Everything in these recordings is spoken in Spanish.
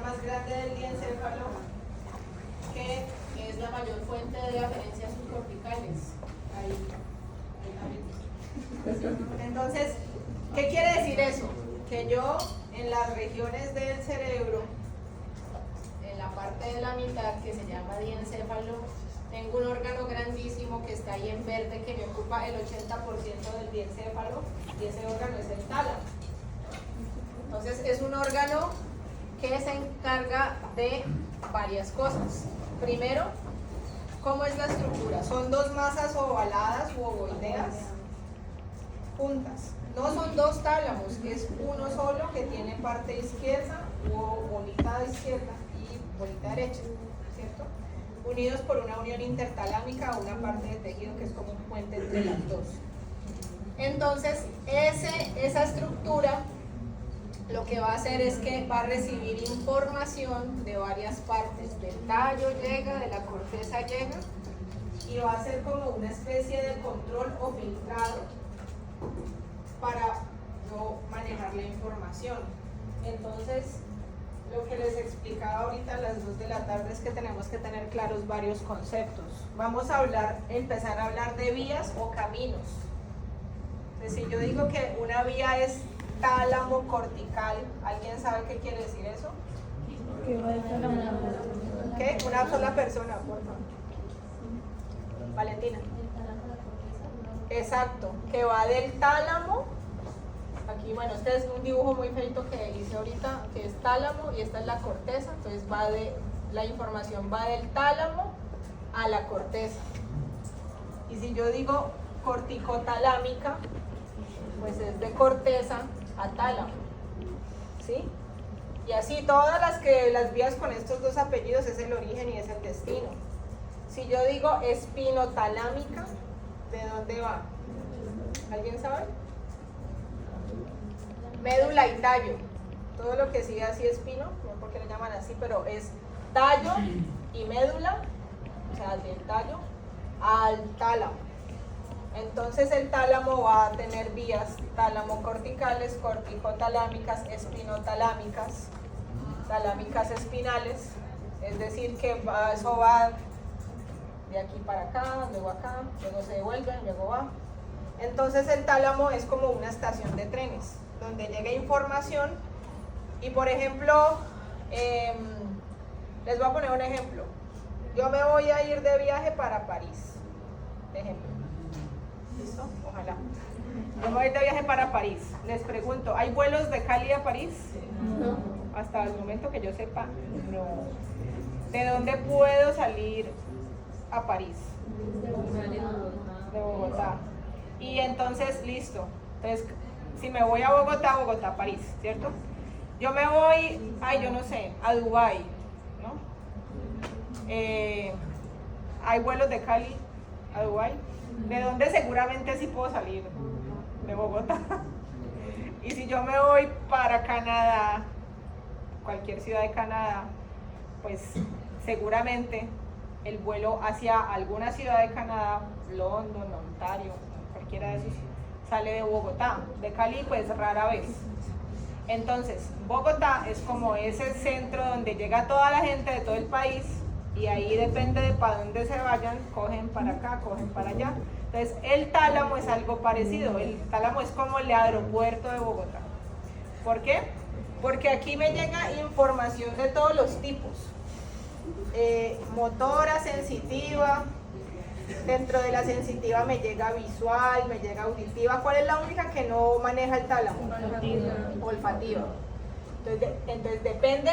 más grande del diencéfalo, que es la mayor fuente de aferencias subcorticales. Ahí también. Entonces, ¿qué quiere decir eso? Que yo en las regiones del cerebro, en la parte de la mitad que se llama diencéfalo, tengo un órgano grandísimo que está ahí en verde que me ocupa el 80% del diencéfalo, y ese órgano es el tálamo. Entonces es un órgano que se encarga de varias cosas. Primero, ¿cómo es la estructura? Son dos masas ovaladas u ovoideas juntas. No son dos tálamos, es uno solo que tiene parte izquierda o bolita izquierda y bolita derecha, ¿cierto? Unidos por una unión intertalámica o una parte de tejido que es como un puente entre las dos. Entonces, esa estructura lo que va a hacer es que va a recibir información de varias partes. Del tallo llega, de la corteza llega, y va a ser como una especie de control o filtrado para yo manejar la información. Entonces, lo que les explicaba ahorita a las 2 de la tarde es que tenemos que tener claros varios conceptos. Vamos a empezar a hablar de vías o caminos. Entonces, si yo digo que una vía es tálamo cortical, ¿alguien sabe qué quiere decir eso? ¿Qué? Una sola persona, por favor. Valentina. Exacto, que va del tálamo. Aquí, bueno, este es un dibujo muy feito que hice ahorita, que es tálamo y esta es la corteza. Entonces la información va del tálamo a la corteza. Y si yo digo corticotalámica, pues es de corteza a tálamo, ¿sí? Y así todas las vías con estos dos apellidos es el origen y es el destino. Si yo digo espinotalámica, ¿de dónde va? ¿Alguien sabe? Médula y tallo. Todo lo que sigue así espino, no sé por qué le llaman así, pero es tallo y médula, o sea, del tallo al tálamo. Entonces el tálamo va a tener vías tálamo-corticales, corticotalámicas, espinotalámicas, talámicas espinales, es decir que eso va de aquí para acá, luego se devuelve, luego va. Entonces el tálamo es como una estación de trenes, donde llega información y por ejemplo, les voy a poner un ejemplo. Yo me voy a ir de viaje para París, de ejemplo. ¿Listo? Ojalá. Yo me voy de viaje para París. Les pregunto, ¿hay vuelos de Cali a París? No. Hasta el momento que yo sepa, no. ¿De dónde puedo salir a París? De Bogotá. Y entonces, listo. Entonces, si me voy a Bogotá, París, ¿cierto? Yo me voy, yo no sé, a Dubái, ¿no? ¿Hay vuelos de Cali a Dubái? ¿De dónde seguramente sí puedo salir? De Bogotá. Y si yo me voy para Canadá, cualquier ciudad de Canadá, pues seguramente el vuelo hacia alguna ciudad de Canadá, London, Ontario, cualquiera de esos, sale de Bogotá. De Cali pues rara vez. Entonces Bogotá es como ese centro donde llega toda la gente de todo el país y ahí depende de para dónde se vayan, cogen para acá, cogen para allá. Entonces el tálamo es algo parecido, el tálamo es como el aeropuerto de Bogotá. ¿Por qué? Porque aquí me llega información de todos los tipos, motora, sensitiva, dentro de la sensitiva me llega visual, me llega auditiva. ¿Cuál es la única que no maneja el tálamo? Olfativa. Entonces depende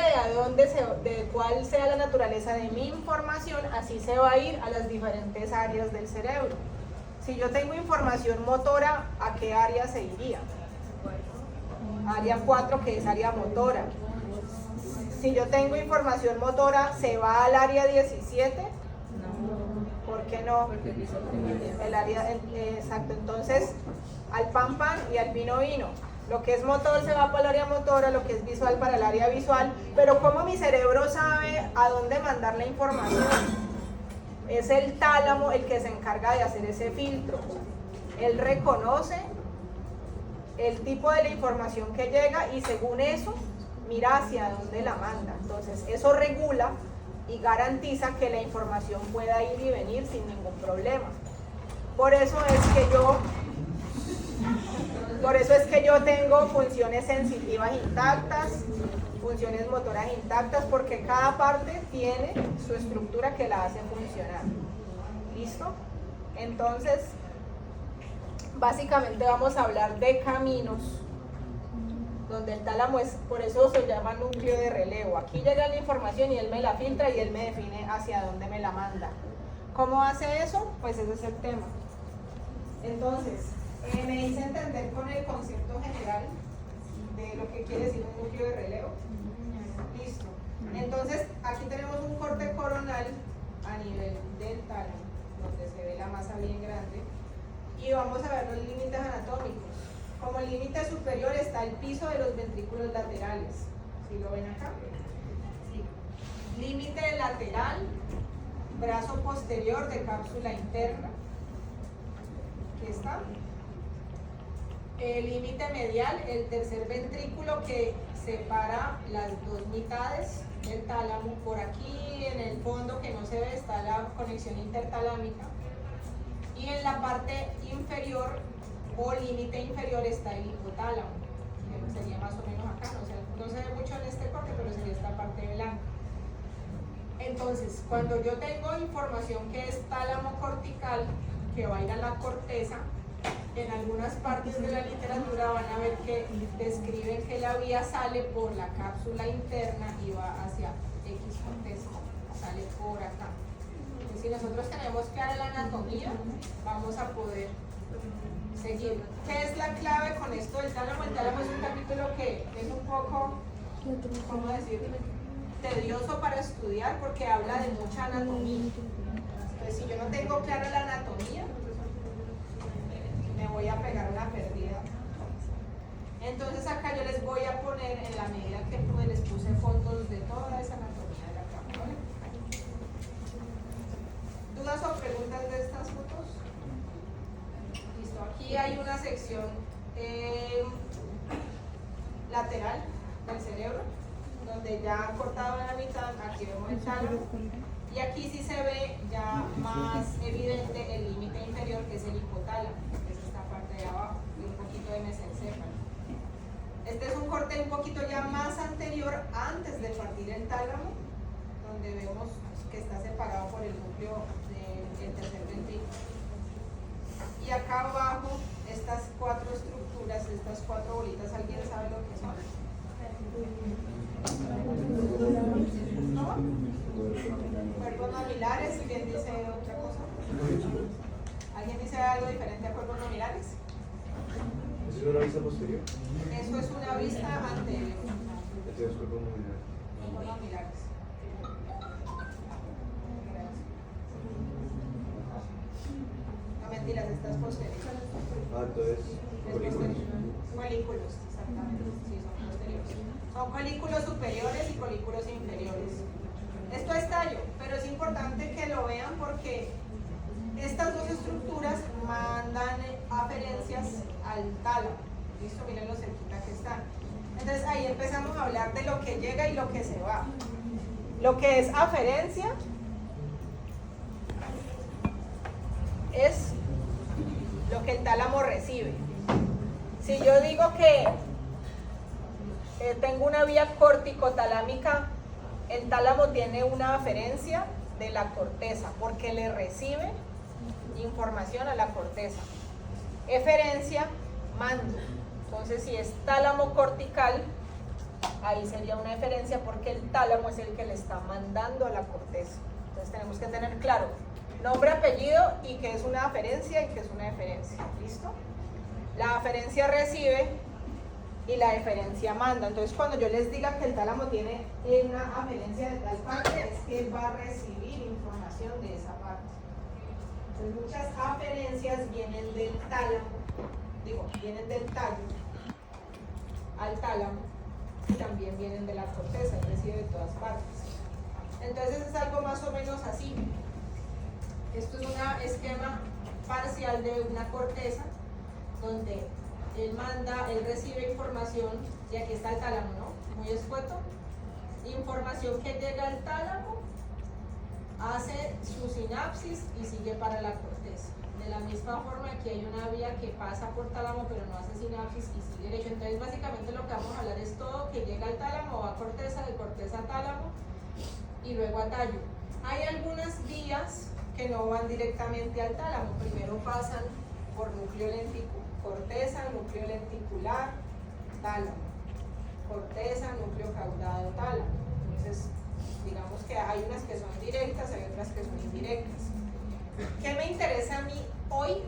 de cuál sea la naturaleza de mi información, así se va a ir a las diferentes áreas del cerebro. Si yo tengo información motora, ¿a qué área se iría? Área 4, que es área motora. Si yo tengo información motora, ¿se va al área 17? ¿Por qué no? El área, exacto, entonces al pan y al vino. Lo que es motor se va para el área motora, lo que es visual para el área visual, pero ¿cómo mi cerebro sabe a dónde mandar la información? Es el tálamo el que se encarga de hacer ese filtro. Él reconoce el tipo de la información que llega y según eso mira hacia dónde la manda. Entonces eso regula y garantiza que la información pueda ir y venir sin ningún problema. Por eso es que yo tengo funciones sensitivas intactas, funciones motoras intactas, porque cada parte tiene su estructura que la hace funcionar. ¿Listo? Entonces, básicamente vamos a hablar de caminos, donde el tálamo es, por eso se llama núcleo de relevo. Aquí llega la información y él me la filtra y él me define hacia dónde me la manda. ¿Cómo hace eso? Pues ese es el tema. Entonces, me hice entender con el concepto general de lo que quiere decir un núcleo de relevo. Listo. Entonces, aquí tenemos un corte coronal a nivel del tálamo, donde se ve la masa bien grande, y vamos a ver los límites anatómicos. Como límite superior está el piso de los ventrículos laterales. ¿Sí lo ven acá? Sí. Límite lateral, brazo posterior de cápsula interna. Aquí está. El límite medial, el tercer ventrículo que separa las dos mitades del tálamo. Por aquí en el fondo que no se ve está la conexión intertalámica. Y en la parte inferior o límite inferior está el hipotálamo, que sería más o menos acá, no se ve mucho en este corte, pero sería esta parte blanca. Entonces, cuando yo tengo información que es tálamo cortical, que va a ir a la corteza, en algunas partes de la literatura van a ver que describen que la vía sale por la cápsula interna y va hacia X corteza, sale por acá. Entonces, si nosotros tenemos clara la anatomía, vamos a poder seguir. ¿Qué es la clave con esto del tálamo? El tálamo es un capítulo que es un poco, ¿cómo decir?, tedioso para estudiar porque habla de mucha anatomía. Entonces, si yo no tengo clara la anatomía, me voy a pegar una pérdida. Entonces acá yo les voy a poner, en la medida que pude, les puse fotos de toda esa anatomía de acá, ¿vale? ¿Dudas o preguntas de estas fotos? Listo, aquí hay una sección lateral del cerebro, donde ya cortado en la mitad, aquí vemos el tálamo, y aquí sí se ve ya más evidente el límite inferior, que es el hipotálamo, que es esta parte de abajo, y un poquito de mesencéfalo. Este es un corte un poquito ya más anterior, antes de partir el tálamo, donde vemos que está separado por el núcleo del tercer ventrículo. Y acá abajo, estas cuatro estructuras, estas cuatro bolitas, ¿alguien sabe lo que son? ¿No? Cuerpos mamilares, ¿quién dice otra cosa? ¿Alguien dice algo diferente a cuerpos mamilares? ¿Eso es una vista posterior? Eso es una vista anterior. Entonces, cuerpos mamilares. Cuerpos mamilares. No mentiras, estas posteriores. Entonces, folículos. Folículos, exactamente, sí, son posteriores. Son folículos superiores y folículos inferiores. Esto es tallo, pero es importante que lo vean porque estas dos estructuras mandan aferencias al tálamo. Listo, miren lo cerquita que están. Entonces ahí empezamos a hablar de lo que llega y lo que se va. Lo que es aferencia es lo que el tálamo recibe. Si yo digo que tengo una vía corticotalámica, el tálamo tiene una aferencia de la corteza porque le recibe información a la corteza. Eferencia, mando. Entonces, si es tálamo cortical, ahí sería una eferencia porque el tálamo es el que le está mandando a la corteza. Entonces, tenemos que tener claro nombre, apellido y qué es una aferencia y qué es una eferencia. ¿Listo? La aferencia recibe y la eferencia manda. Entonces, cuando yo les diga que el tálamo tiene una aferencia de tal parte, es que él va a recibir información de esa parte. Entonces, muchas aferencias vienen del tálamo, vienen del tallo al tálamo y también vienen de la corteza, es decir, de todas partes. Entonces, es algo más o menos así. Esto es un esquema parcial de una corteza donde él recibe información, y aquí está el tálamo, ¿no? muy escueto. Información que llega al tálamo, hace su sinapsis y sigue para la corteza. De la misma forma, aquí hay una vía que pasa por tálamo pero no hace sinapsis y sigue derecho. Entonces básicamente lo que vamos a hablar es todo que llega al tálamo, va a corteza, de corteza a tálamo y luego a tallo. Hay algunas vías que no van directamente al tálamo, primero pasan por núcleo lenticular, corteza, núcleo lenticular, tálamo, corteza, núcleo caudado, tálamo. Entonces digamos que hay unas que son directas, hay otras que son indirectas. ¿Qué me interesa a mí hoy?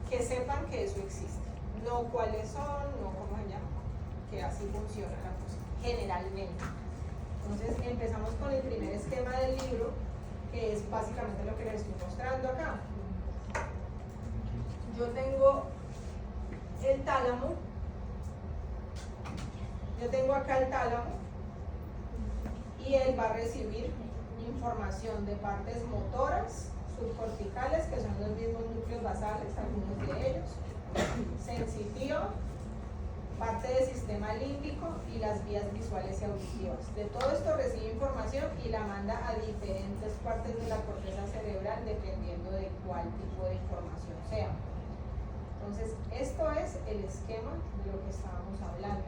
Que sepan que eso existe, no cuáles son, no cómo se llama, que así funciona la cosa, generalmente. Entonces empezamos con el primer esquema del libro, que es básicamente lo que les estoy mostrando acá. Yo tengo el tálamo, yo tengo acá el tálamo, y él va a recibir información de partes motoras, subcorticales, que son los mismos núcleos basales, algunos de ellos, sensitivo, parte del sistema límbico y las vías visuales y auditivas. De todo esto recibe información y la manda a diferentes partes de la corteza cerebral dependiendo de cuál tipo de información sea. Entonces, esto es el esquema de lo que estábamos hablando.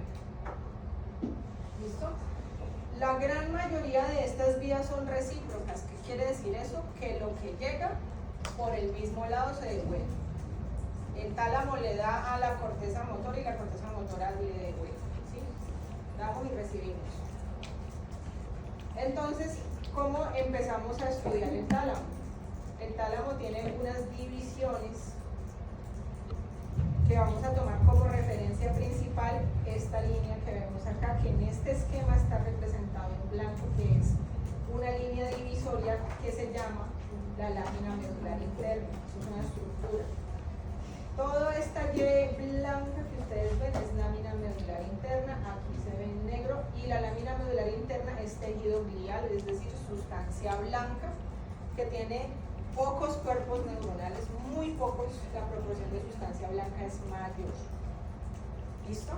¿Listo? La gran mayoría de estas vías son recíprocas. ¿Qué quiere decir eso? Que lo que llega por el mismo lado se devuelve. El tálamo le da a la corteza motora y la corteza motora le devuelve, ¿sí? Damos y recibimos. Entonces, ¿cómo empezamos a estudiar el tálamo? El tálamo tiene unas divisiones que vamos a tomar como referencia principal esta línea que vemos acá, que en este esquema está representado en blanco, que es una línea divisoria que se llama la lámina medular interna. Es una estructura. Toda esta Y blanca que ustedes ven es lámina medular interna, aquí se ve en negro, y la lámina medular interna es tejido glial, es decir, sustancia blanca que tiene pocos cuerpos neuronales, muy pocos, la proporción de sustancia blanca es mayor. ¿Listo?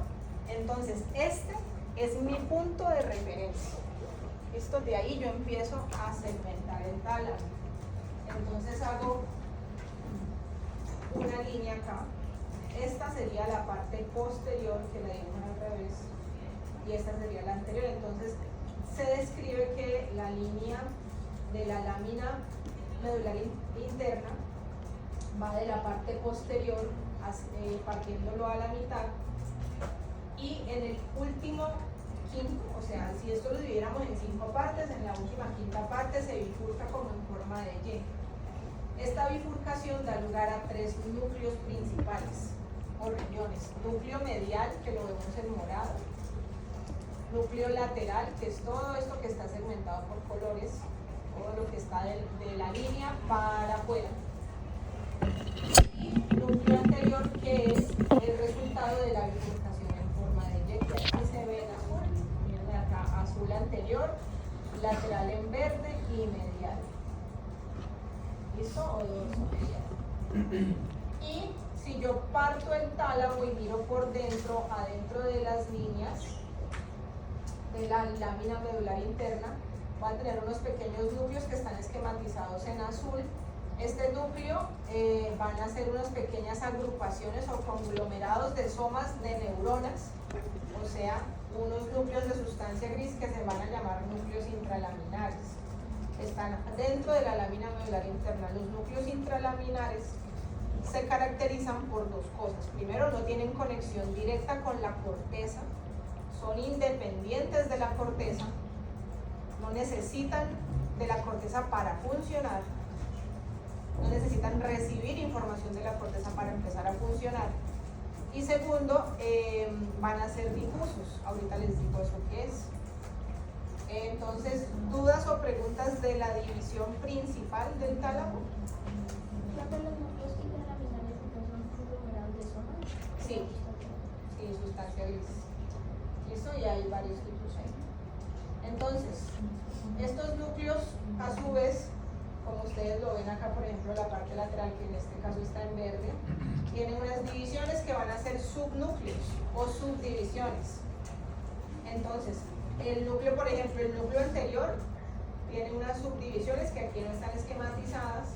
Entonces, este es mi punto de referencia. ¿Listo? De ahí yo empiezo a segmentar el tálamo. Entonces hago una línea acá. Esta sería la parte posterior, que la dibujan al revés, y esta sería la anterior. Entonces, se describe que la línea de la lámina medular interna va de la parte posterior partiéndolo a la mitad, y en el último quinto, o sea, si esto lo dividiéramos en 5 partes, en la última quinta parte se bifurca como en forma de Y. Esta bifurcación da lugar a 3 núcleos principales o regiones: núcleo medial, que lo vemos en morado; núcleo lateral, que es todo esto que está segmentado por colores, todo lo que está de la línea para afuera; y núcleo anterior, que es el resultado de la bifurcación en forma de Y, que aquí se ve en azul. Miren acá, azul anterior, lateral en verde y medial. ¿Listo? O dorso medial. Y si yo parto el tálamo y miro por dentro, adentro de las líneas de la lámina medular interna, va a tener unos pequeños núcleos que están esquematizados en azul. Este núcleo van a ser unas pequeñas agrupaciones o conglomerados de somas de neuronas, o sea, unos núcleos de sustancia gris que se van a llamar núcleos intralaminares. Están dentro de la lámina medular interna. Los núcleos intralaminares se caracterizan por 2 cosas. Primero, no tienen conexión directa con la corteza, son independientes de la corteza, no necesitan de la corteza para funcionar, no necesitan recibir información de la corteza para empezar a funcionar. Y segundo, van a ser difusos. Ahorita les digo eso qué es. Entonces, ¿dudas o preguntas de la división principal del tálamo? ¿Los núcleos intralaminares son conglomerados de somas? Sí, sustancia gris. ¿Listo? Y hay varios tipos ahí. Entonces, estos núcleos, a su vez, como ustedes lo ven acá, por ejemplo, la parte lateral, que en este caso está en verde, tienen unas divisiones que van a ser subnúcleos o subdivisiones. Entonces, El núcleo, por ejemplo, el núcleo anterior tiene unas subdivisiones que aquí no están esquematizadas.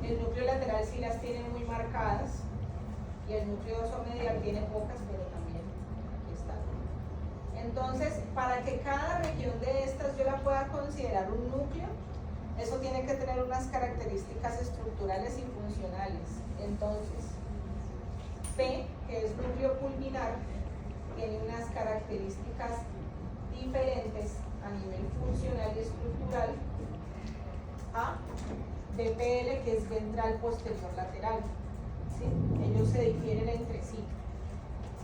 El núcleo lateral sí las tiene muy marcadas. Y el núcleo medial tiene pocas, pero también aquí está. Entonces, para que cada región de estas yo la pueda considerar un núcleo, eso tiene que tener unas características estructurales y funcionales. Entonces, P, que es núcleo pulvinar, tiene unas características diferentes a nivel funcional y estructural a BPL, que es ventral posterior lateral. ¿Sí? Ellos se difieren entre sí.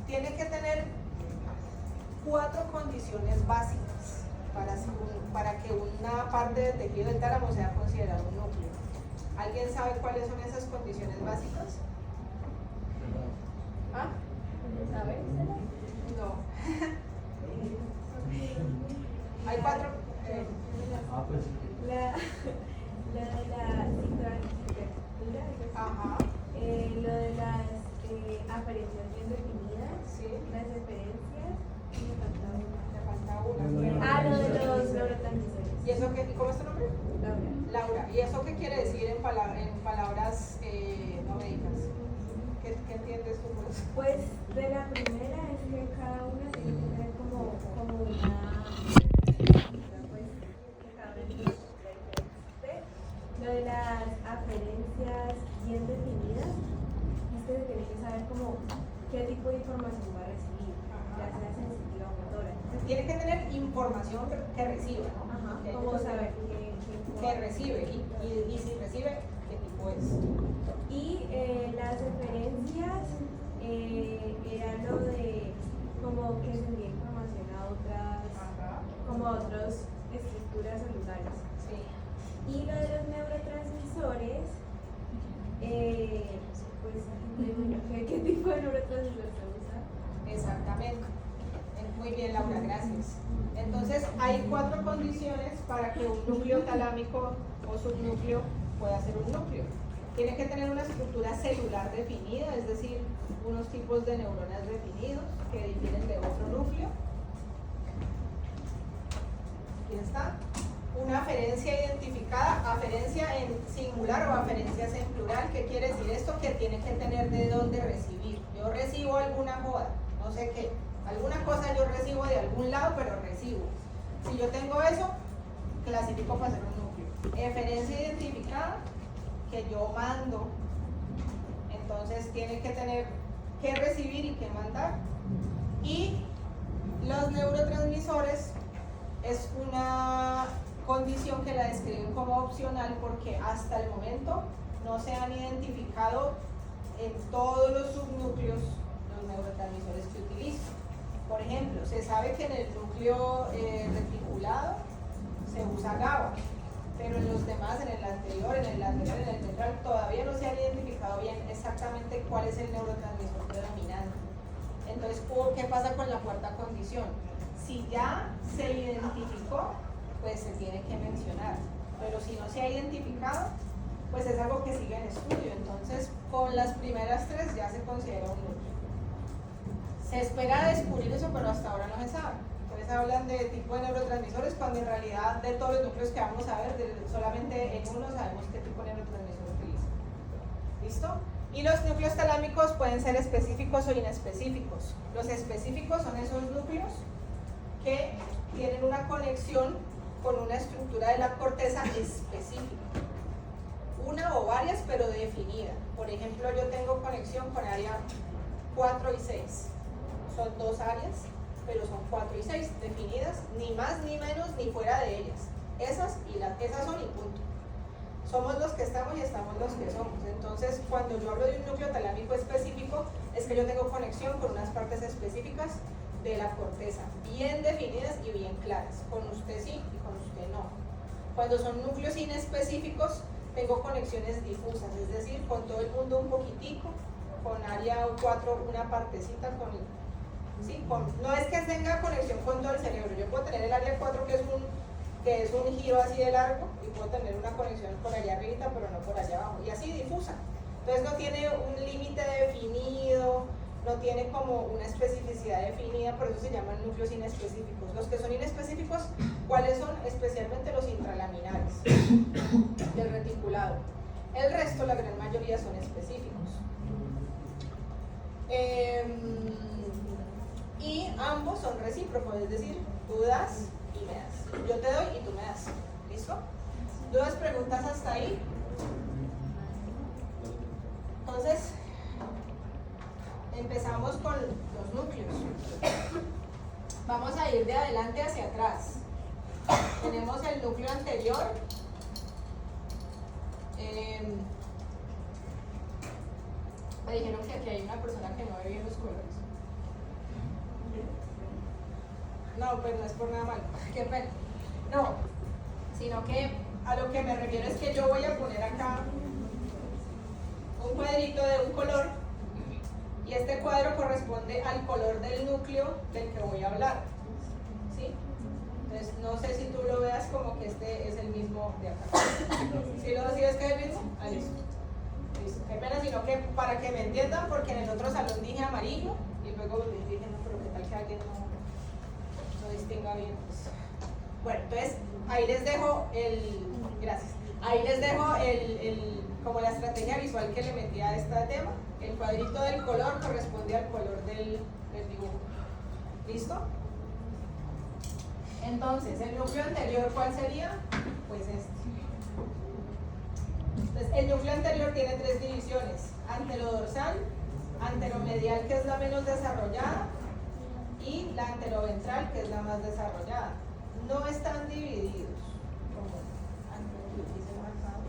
Tiene que tener 4 condiciones básicas para que una parte del tejido del tálamo sea considerado un núcleo. ¿Alguien sabe cuáles son esas condiciones básicas? ¿Ah? ¿Sabe? No. Hay 4. La de la arquitectura, Ajá. lo de las apariencias bien definidas, Sí. las referencias, y me falta Le falta una. una. Lo de los neurotransmisores. ¿Y eso qué? ¿Cómo es tu nombre? Laura. Laura. ¿Y eso qué quiere decir en palabras no médicas? ¿Qué entiendes tú por eso? Pues de la primera es que cada una tiene que tener como una pues que cada una tiene su diferente. Lo de las aferencias bien definidas es que se tiene que saber como qué tipo de información va a recibir, ya sea sensitiva o motora. Tiene que tener información que reciba, ¿no? Ajá, Que como saber que recibe y si recibe, ¿qué tipo es? Y las referencias era lo de como que se envía información a otras, Ajá. como a otras estructuras celulares. Sí. Y lo de los neurotransmisores, pues, ¿qué tipo de neurotransmisor se usa? Exactamente. Muy bien, Laura, gracias. Entonces, hay 4 condiciones para que un núcleo talámico o subnúcleo pueda ser un núcleo. Tiene que tener una estructura celular definida, es decir, unos tipos de neuronas definidos que difieren de otro núcleo. Aquí está. Una aferencia identificada, aferencia en singular o aferencias en plural. ¿Qué quiere decir esto? Que tiene que tener de dónde recibir. Yo recibo alguna joda, no sé qué. Alguna cosa yo recibo de algún lado, pero recibo. Si yo tengo eso, clasifico para ser un núcleo. Eferencia identificada, que yo mando. Entonces tiene que tener que recibir y que mandar. Y los neurotransmisores es una condición que la describen como opcional porque hasta el momento no se han identificado en todos los subnúcleos los neurotransmisores que utilizan. Por ejemplo, se sabe que en el núcleo reticulado se usa GABA, pero en los demás, en el anterior, en el lateral, en el ventral, todavía no se han identificado bien exactamente cuál es el neurotransmisor predominante. Entonces, ¿qué pasa con la 4ª condición? Si ya se identificó, pues se tiene que mencionar, pero si no se ha identificado, pues es algo que sigue en estudio. Entonces, con las primeras 3 ya se considera un núcleo. Se espera descubrir eso, pero hasta ahora no se sabe. Entonces hablan de tipo de neurotransmisores cuando en realidad de todos los núcleos que vamos a ver, solamente en uno sabemos qué tipo de neurotransmisor utiliza. ¿Listo? Y los núcleos talámicos pueden ser específicos o inespecíficos. Los específicos son esos núcleos que tienen una conexión con una estructura de la corteza específica. Una o varias, pero definida. Por ejemplo, yo tengo conexión con área 4 y 6. Son 2 áreas, pero son 4 y 6 definidas, ni más ni menos ni fuera de ellas. Esas son y punto. Somos los que estamos y estamos los que somos. Entonces, cuando yo hablo de un núcleo talámico específico, es que yo tengo conexión con unas partes específicas de la corteza, bien definidas y bien claras. Con usted sí y con usted no. Cuando son núcleos inespecíficos, tengo conexiones difusas, es decir, con todo el mundo un poquitico, con área 4 una partecita con... ¿Sí? No es que tenga conexión con todo el cerebro. Yo puedo tener el área 4 que es un giro así de largo y puedo tener una conexión por allá arriba pero no por allá abajo y así difusa. Entonces no tiene un límite definido no tiene como una especificidad definida, por eso se llaman núcleos inespecíficos. Los que son inespecíficos, ¿cuáles son? Especialmente los intralaminares del reticulado. El resto, la gran mayoría, son específicos. Y ambos son recíprocos, es decir, tú das y me das. Yo te doy y tú me das. ¿Listo? ¿Dudas, preguntas hasta ahí? Entonces, empezamos con los núcleos. Vamos a ir de adelante hacia atrás. Tenemos el núcleo anterior. Me dijeron que aquí hay una persona que no ve bien los colores. No, pues no es por nada malo. Qué pena. No, sino que a lo que me refiero es que yo voy a poner acá un cuadrito de un color y este cuadro corresponde al color del núcleo del que voy a hablar. ¿Sí? Entonces, no sé si tú lo veas como que este es el mismo de acá. ¿Sí lo ves que es el mismo? Ah, listo. Listo. Qué pena, sino que para que me entiendan, porque en el otro salón dije amarillo y luego dije, no, pero qué tal que alguien no distinga bien. Bueno, entonces ahí les dejo gracias. Ahí les dejo como la estrategia visual que le metí a este tema. El cuadrito del color corresponde al color del dibujo. ¿Listo? Entonces, el núcleo anterior, ¿cuál sería? Pues este. Entonces, el núcleo anterior tiene tres divisiones: anterodorsal, anteromedial, que es la menos desarrollada, y la anteroventral, que es la más desarrollada. No están divididos como dice marcado.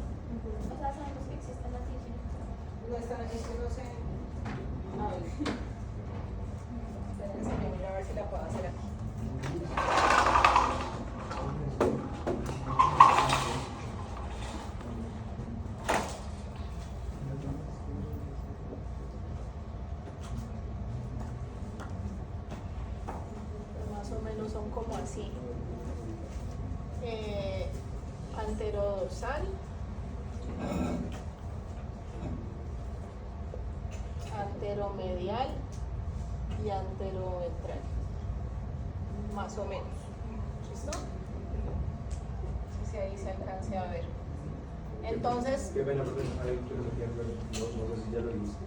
O sea, sabemos que existen las divisiones. No están, eso no sé. A ver. Espérense, yo miro a ver si la puedo hacer aquí. Más o menos son como así. Anterodorsal, anteromedial y anteroventral, más o menos. ¿Listo? No sé si ahí se alcance a ver. Entonces, Qué pena, profesor, hay filosofía, pero no sé si ya lo viste.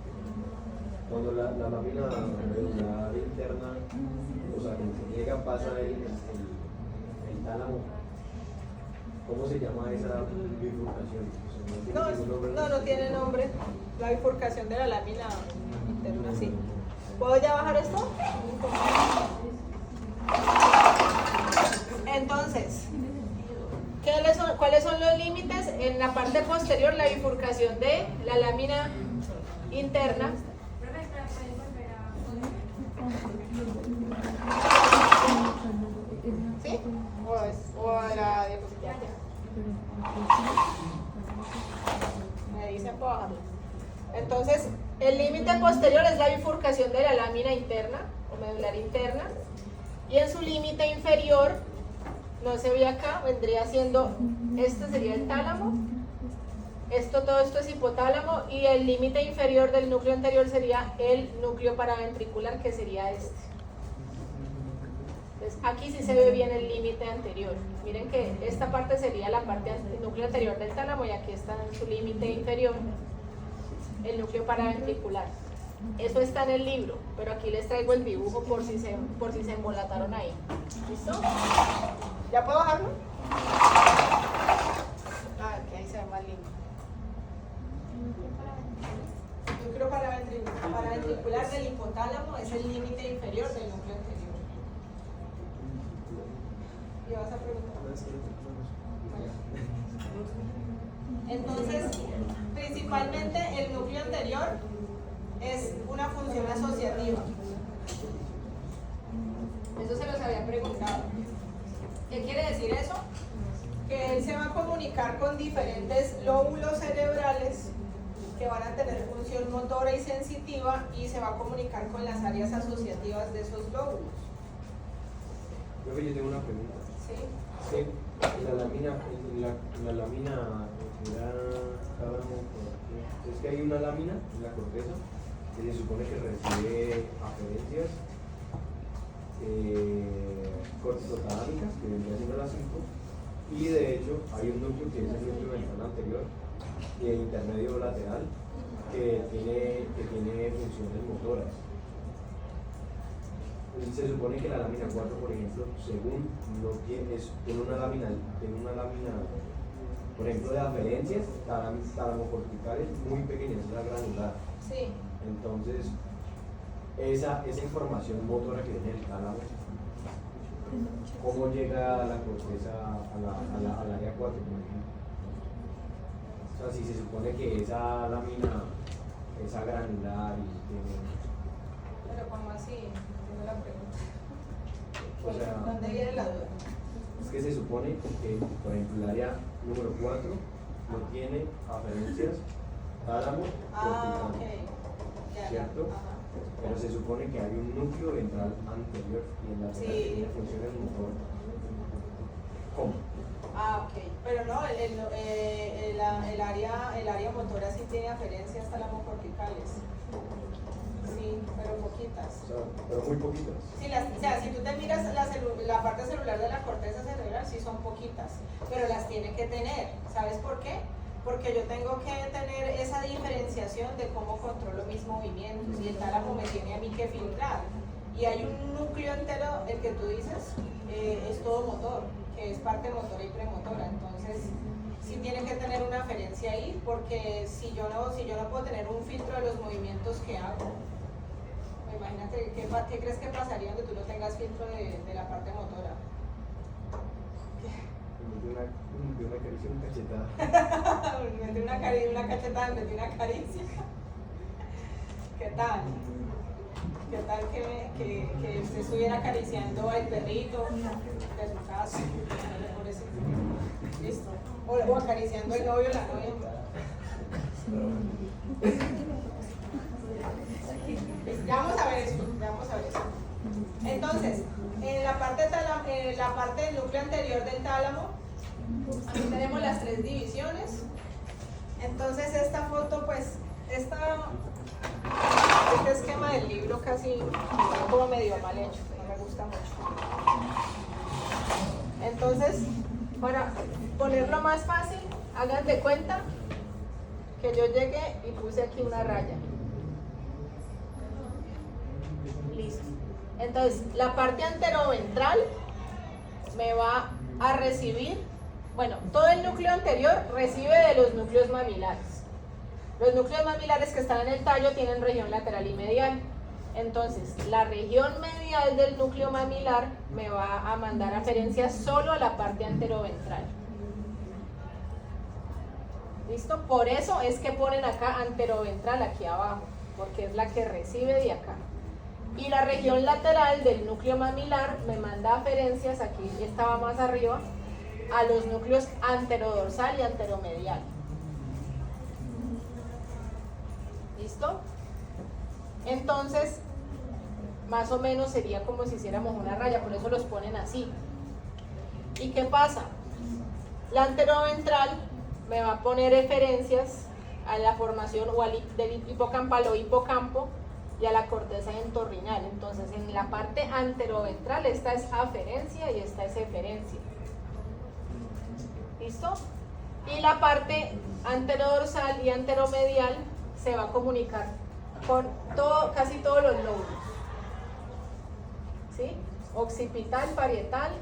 Cuando la lámina medular interna, o sea, cuando se llega, pasa el tálamo, ¿cómo se llama esa bifurcación? no tiene nombre. La bifurcación de la lámina interna, sí. ¿Puedo ya bajar esto? Entonces, ¿cuáles son los límites? En la parte posterior, la bifurcación de la lámina interna. ¿Sí? O la diapositiva. Me dicen para bajarlo. Entonces, el límite posterior es la bifurcación de la lámina interna o medular interna, y en su límite inferior, no se ve acá, vendría siendo, este sería el tálamo, todo esto es hipotálamo, y el límite inferior del núcleo anterior sería el núcleo paraventricular, que sería este. Entonces, aquí sí se ve bien el límite anterior. Miren que esta parte sería la parte del núcleo anterior del tálamo, y aquí está en su límite inferior el núcleo paraventricular. Eso está en el libro, pero aquí les traigo el dibujo por si se embolataron ahí. ¿Listo? ¿Ya puedo bajarlo? Ah, ok, ahí se ve más lindo. El núcleo paraventricular del hipotálamo es el límite inferior del núcleo anterior. ¿Y vas a preguntar? Entonces, principalmente el núcleo anterior es una función asociativa. Eso se los había preguntado. ¿Qué quiere decir eso? Que él se va a comunicar con diferentes lóbulos cerebrales que van a tener función motora y sensitiva, y se va a comunicar con las áreas asociativas de esos lóbulos. Profe, yo tengo una pregunta. ¿Sí? Sí, la lámina es que hay una lámina en la corteza que se supone que recibe aferencias corticotalámicas, que vendría siendo las 5, y de hecho hay un núcleo que es el núcleo ventral anterior y el intermedio lateral que tiene funciones motoras. Se supone que la lámina 4, por ejemplo, según no tiene una lámina, por ejemplo, de aferencias talamocorticales muy pequeñas, es la granular. Sí. Entonces, esa información motora que tiene el tálamo, ¿cómo llega la corteza al área 4, por ejemplo? O sea, si se supone que esa lámina, esa granular y tiene... Pero ¿cómo así? Tengo la pregunta. O sea, ¿Dónde viene la duda? es que se supone que, por ejemplo, el área número 4 no tiene aferencias, tálamo, Ah, ok. cortical, Ya, ¿cierto? Ajá. Pero se supone que hay un núcleo ventral anterior y en la Sí. tiene funciones motoras. ¿Cómo? Ah, ok. Pero no, el área motora sí tiene aferencias talamocorticales. Sí, pero poquitas. O sea, pero muy poquitas. Sí, o sea, si tú te miras la parte celular de la corteza cerebral, sí son poquitas, pero las tiene que tener. ¿Sabes por qué? Porque yo tengo que tener esa diferenciación de cómo controlo mis movimientos y el tálamo me tiene a mí que filtrar. Y hay un núcleo entero, el que tú dices, es todo motor, que es parte motora y premotora. Entonces, sí tiene que tener una aferencia ahí, porque si yo no puedo tener un filtro de los movimientos que hago, imagínate, ¿qué crees que pasaría donde tú no tengas filtro de la parte motora? De una caricia, una cachetada. Metí una cachetada, metí una caricia. ¿Qué tal? ¿Qué tal que usted estuviera acariciando al perrito de su casa? Pobrecito. Listo. O acariciando al novio o la novia. Ya vamos a ver eso, Entonces, en la parte del núcleo anterior del tálamo, aquí tenemos las 3 divisiones. Entonces esta foto, pues, este esquema del libro casi como medio mal hecho, no me gusta mucho. Entonces, para ponerlo más fácil, hagan de cuenta que yo llegué y puse aquí una raya. Listo. Entonces, la parte anteroventral me va a recibir, bueno, todo el núcleo anterior recibe de los núcleos mamilares. Los núcleos mamilares que están en el tallo tienen región lateral y medial. Entonces, la región medial del núcleo mamilar me va a mandar aferencias solo a la parte anteroventral. ¿Listo? Por eso es que ponen acá anteroventral aquí abajo, porque es la que recibe de acá. Y la región lateral del núcleo mamilar me manda aferencias, aquí estaba más arriba, a los núcleos anterodorsal y anteromedial. ¿Listo? Entonces, más o menos sería como si hiciéramos una raya, por eso los ponen así. ¿Y qué pasa? La anteroventral me va a poner referencias a la formación o del hipocampal o hipocampo y a la corteza entorrinal. Entonces, en la parte anteroventral esta es aferencia y esta es eferencia. ¿Listo? Y la parte anterodorsal y anteromedial se va a comunicar con casi todos los lóbulos. ¿Sí? Occipital, parietal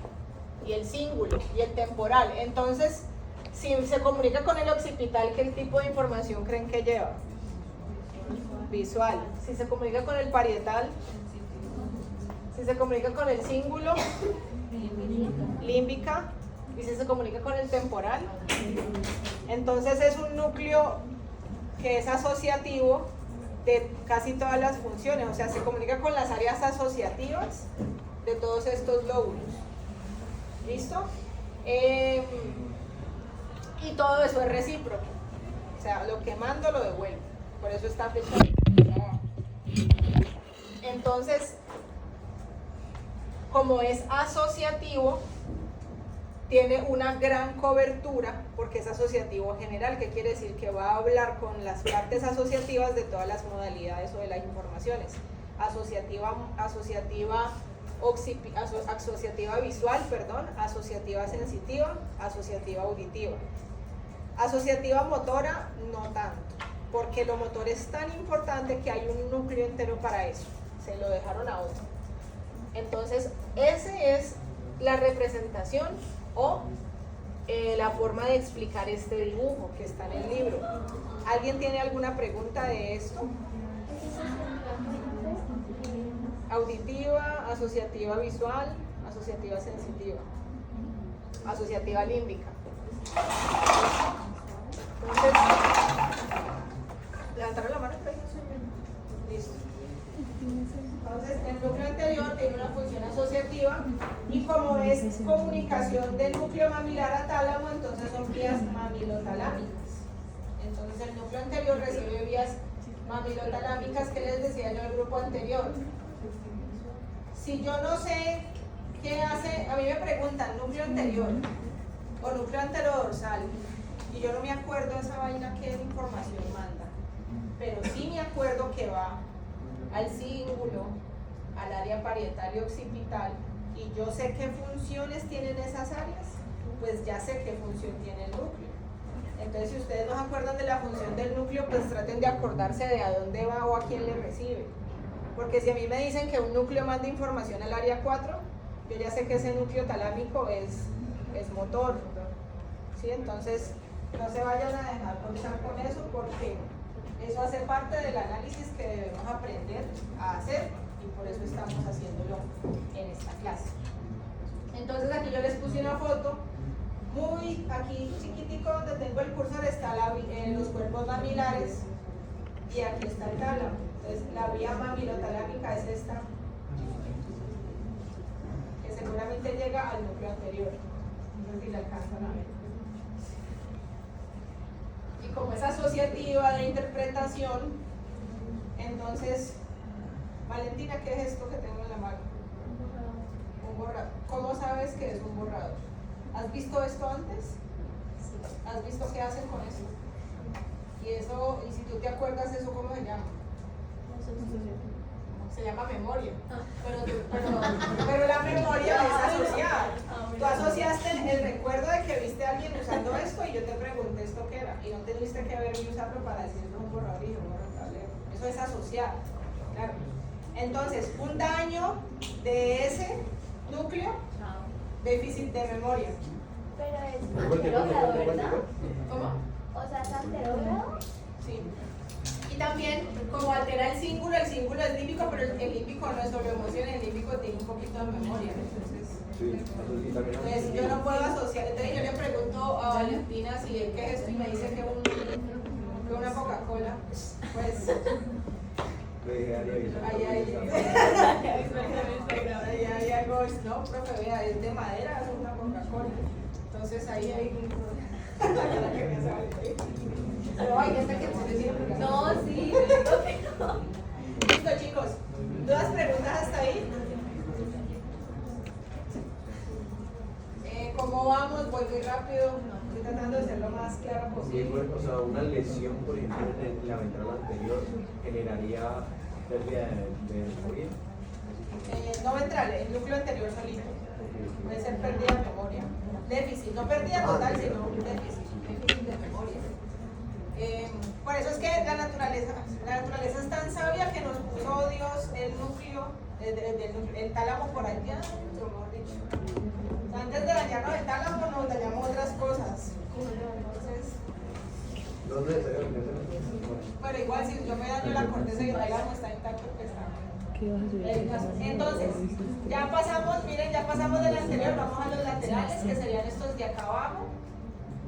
y el cíngulo y el temporal. Entonces, si se comunica con el occipital, ¿qué tipo de información creen que lleva? Visual. Si se comunica con el parietal, si se comunica con el cíngulo, límbica, y si se comunica con el temporal, entonces es un núcleo que es asociativo de casi todas las funciones, o sea, se comunica con las áreas asociativas de todos estos lóbulos. ¿Listo? Y todo eso es recíproco, o sea, lo que mando lo devuelvo, por eso está fechado. Entonces, como es asociativo, tiene una gran cobertura porque es asociativo general, que quiere decir que va a hablar con las partes asociativas de todas las modalidades o de las informaciones. Asociativa visual, asociativa sensitiva, asociativa auditiva. Asociativa motora, no tanto, porque lo motor es tan importante que hay un núcleo entero para eso, se lo dejaron a otro. Entonces, esa es la representación o la forma de explicar este dibujo que está en el libro. ¿Alguien tiene alguna pregunta de esto? Auditiva, asociativa visual, asociativa sensitiva, asociativa límbica. Entonces, levantaron la mano. Listo. Entonces, el núcleo anterior tiene una función asociativa y como es comunicación del núcleo mamilar a tálamo, entonces son vías mamilotalámicas. Entonces, el núcleo anterior recibe vías mamilotalámicas que les decía yo en el grupo anterior. Si yo no sé qué hace, a mí me preguntan núcleo anterior o núcleo anterodorsal y yo no me acuerdo de esa vaina qué información manda, pero sí me acuerdo que va al cíngulo, al área parietal y occipital, y yo sé qué funciones tienen esas áreas, pues ya sé qué función tiene el núcleo. Entonces, si ustedes no se acuerdan de la función del núcleo, pues traten de acordarse de a dónde va o a quién le recibe. Porque si a mí me dicen que un núcleo manda información al área 4, yo ya sé que ese núcleo talámico es motor. ¿Sí? Entonces, no se vayan a dejar contar con eso porque eso hace parte del análisis que debemos aprender a hacer y por eso estamos haciéndolo en esta clase. Entonces, aquí yo les puse una foto muy aquí chiquitico donde tengo el cursor, está los cuerpos mamilares y aquí está el tálamo. Entonces, la vía mamilotalámica es esta, que seguramente llega al núcleo anterior. No sé si la alcanzan a ver. Y como es asociativa de interpretación, entonces, Valentina, ¿qué es esto que tengo en la mano? Un borrador. ¿Cómo sabes que es un borrador? ¿Has visto esto antes? ¿Has visto qué hacen con eso? Y si tú te acuerdas eso, ¿cómo se llama? Se llama memoria. Pero la memoria es asociada. Tú asociaste el recuerdo de que viste a alguien usando esto y yo te pregunté esto qué era. Y no tuviste que verme usarlo para decir un borrador y yo borro el tablero. Eso es asociado. Claro. Entonces, un daño de ese núcleo, déficit de memoria. Pero es anterógrado, ¿verdad? ¿Cómo? O sea, es anterógrado. Sí. Y también, como altera el cíngulo es límbico, pero el límbico no es solo emoción, el límbico tiene un poquito de memoria. Entonces yo no puedo asociar. Entonces yo le pregunto a Valentina si es que es esto y me dice que una Coca-Cola. Pues ahí algo, no, profe, vea, es de madera, es una Coca-Cola. Entonces ahí hay un pero ay, ya está que se siempre. No, sí, Listo, chicos. ¿Dudas, preguntas hasta ahí? ¿Cómo vamos? Voy muy rápido. Estoy tratando de ser lo más claro Sí, posible. bueno, o sea, una lesión, por ejemplo, en la ventral anterior generaría pérdida de memoria. No ventral, el núcleo anterior solito. Puede ser pérdida de memoria. Déficit, no pérdida total, sino déficit de memoria. Por eso es que la naturaleza es tan sabia que nos puso Dios el núcleo, el tálamo por allá, mejor dicho. O sea, antes de dañarnos el tálamo nos dañamos otras cosas. Entonces, No necesariamente. pero igual si yo me daño la corteza y el tálamo está intacto, pues está. Entonces, ya pasamos, miren, ya pasamos del anterior, vamos a los laterales, que serían estos de acá abajo.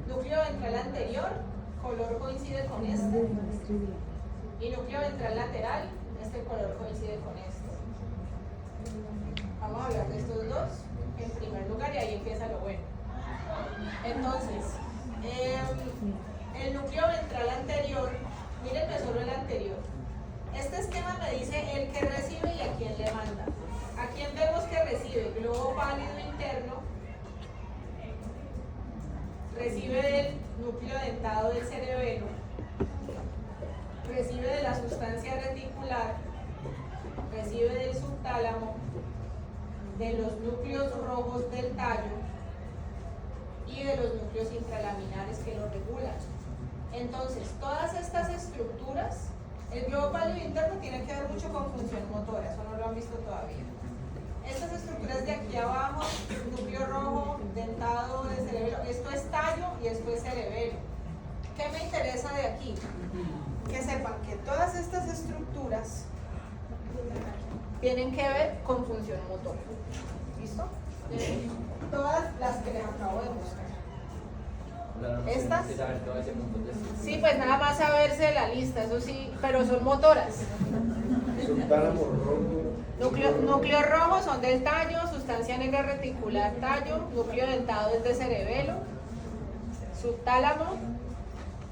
Núcleo ventral anterior, color coincide con este. Y núcleo ventral lateral, este color coincide con este. Vamos a hablar de estos dos en primer lugar y ahí empieza lo bueno. Entonces, el núcleo ventral anterior, mírenme solo el anterior. Este esquema me dice el que recibe y a quién le manda. ¿A quién vemos que recibe? Globo pálido interno, recibe del núcleo dentado del cerebelo, recibe de la sustancia reticular, recibe del subtálamo, de los núcleos rojos del tallo y de los núcleos intralaminares que lo regulan. Entonces, todas estas estructuras, el globo pálido interno tiene que ver mucho con función motora, eso no lo han visto todavía. Estas estructuras de aquí abajo, núcleo rojo, dentado del cerebelo, esto es tallo y esto es cerebelo. ¿Qué me interesa de aquí? Que sepan que todas estas estructuras tienen que ver con función motora. ¿Listo? Todas las que les acabo de mostrar. ¿Estas? Sí, pues nada más saberse la lista, eso sí, pero son motoras. Subtálamo rojo. Núcleo rojo son del tallo, sustancia negra reticular tallo, núcleo dentado es de cerebelo, subtálamo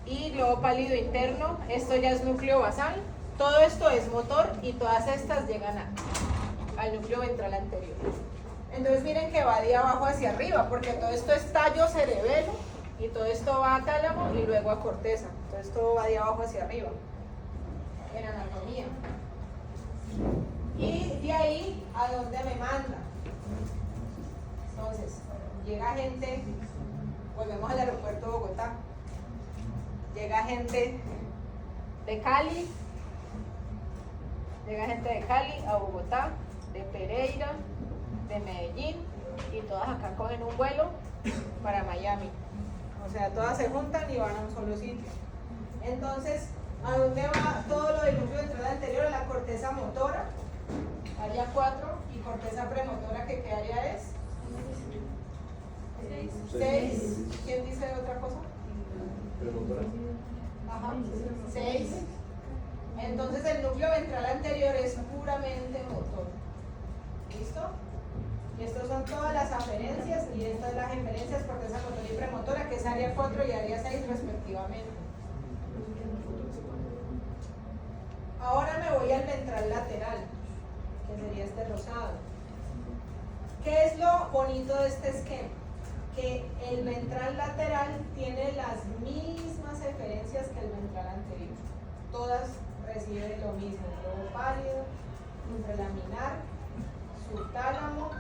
y globo pálido interno, esto ya es núcleo basal. Todo esto es motor y todas estas llegan al núcleo ventral anterior. Entonces miren que va de abajo hacia arriba, porque todo esto es tallo cerebelo y todo esto va a tálamo y luego a corteza. Entonces todo va de abajo hacia arriba en anatomía. Y de ahí a donde me manda. Entonces, llega gente, volvemos al aeropuerto de Bogotá, llega gente de Cali, a Bogotá, de Pereira, de Medellín, y todas acá cogen un vuelo para Miami. O sea, todas se juntan y van a un solo sitio. Entonces, ¿a dónde va todo lo del núcleo ventral anterior? A la corteza motora, área 4, y corteza premotora, que ¿qué área es? 6. ¿Quién dice otra cosa? Premotora. Ajá, 6. Entonces el núcleo ventral anterior es puramente motor. ¿Listo? Y estas son todas las aferencias y estas las inferencias, corteza motora y premotora, que es área 4 y área 6 respectivamente. Ahora me voy al ventral lateral, que sería este rosado. ¿Qué es lo bonito de este esquema? Que el ventral lateral tiene las mismas eferencias que el ventral anterior. Todas reciben lo mismo: globo pálido, intralaminar, subtálamo,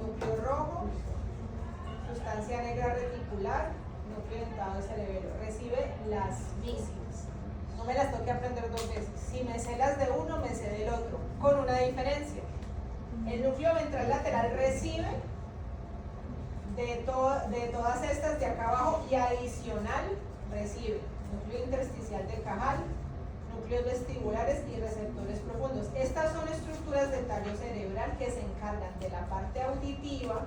núcleo rojo, sustancia negra reticular, núcleo dentado del cerebelo. Recibe las mismas. No me las tengo que aprender dos veces. Si me sé las de uno, me sé del otro, con una diferencia. El núcleo ventral lateral recibe de todas estas de acá abajo, y adicional recibe núcleo intersticial de Cajal, núcleos vestibulares y receptores profundos. Estas son estructuras del tallo cerebral que se encargan de la parte auditiva.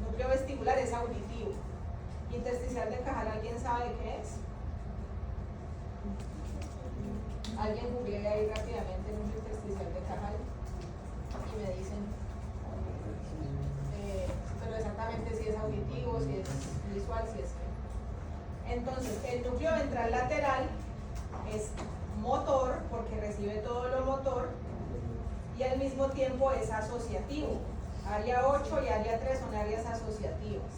Núcleo vestibular es auditivo. Intersticial de Cajal, ¿alguien sabe qué es? Alguien googlea ahí rápidamente núcleo intersticial de Cajal y me dicen pero exactamente si es auditivo, si es visual, si es qué. Entonces, el núcleo ventral lateral es motor, porque recibe todo lo motor, y al mismo tiempo es asociativo. Área 8 y área 3 son áreas asociativas.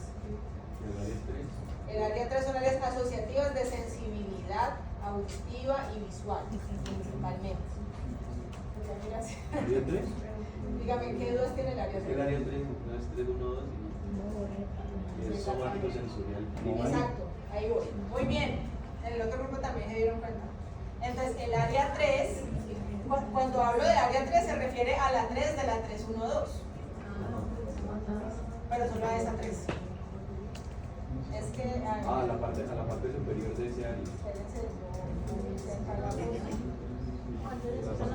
El área 3 son áreas asociativas de sensibilidad auditiva y visual, principalmente. ¿Área 3? Dígame, ¿qué dudas tiene el área 3? El área 3 es 3, 1, 2 y es somático sensorial. Exacto, ahí voy. Muy bien, en el otro grupo también se dieron cuenta. Entonces, el área 3, cuando hablo de área 3, se refiere a la 3 de la 312. Pero solo a esa 3. Es que. A la parte superior de ese área. Espérense,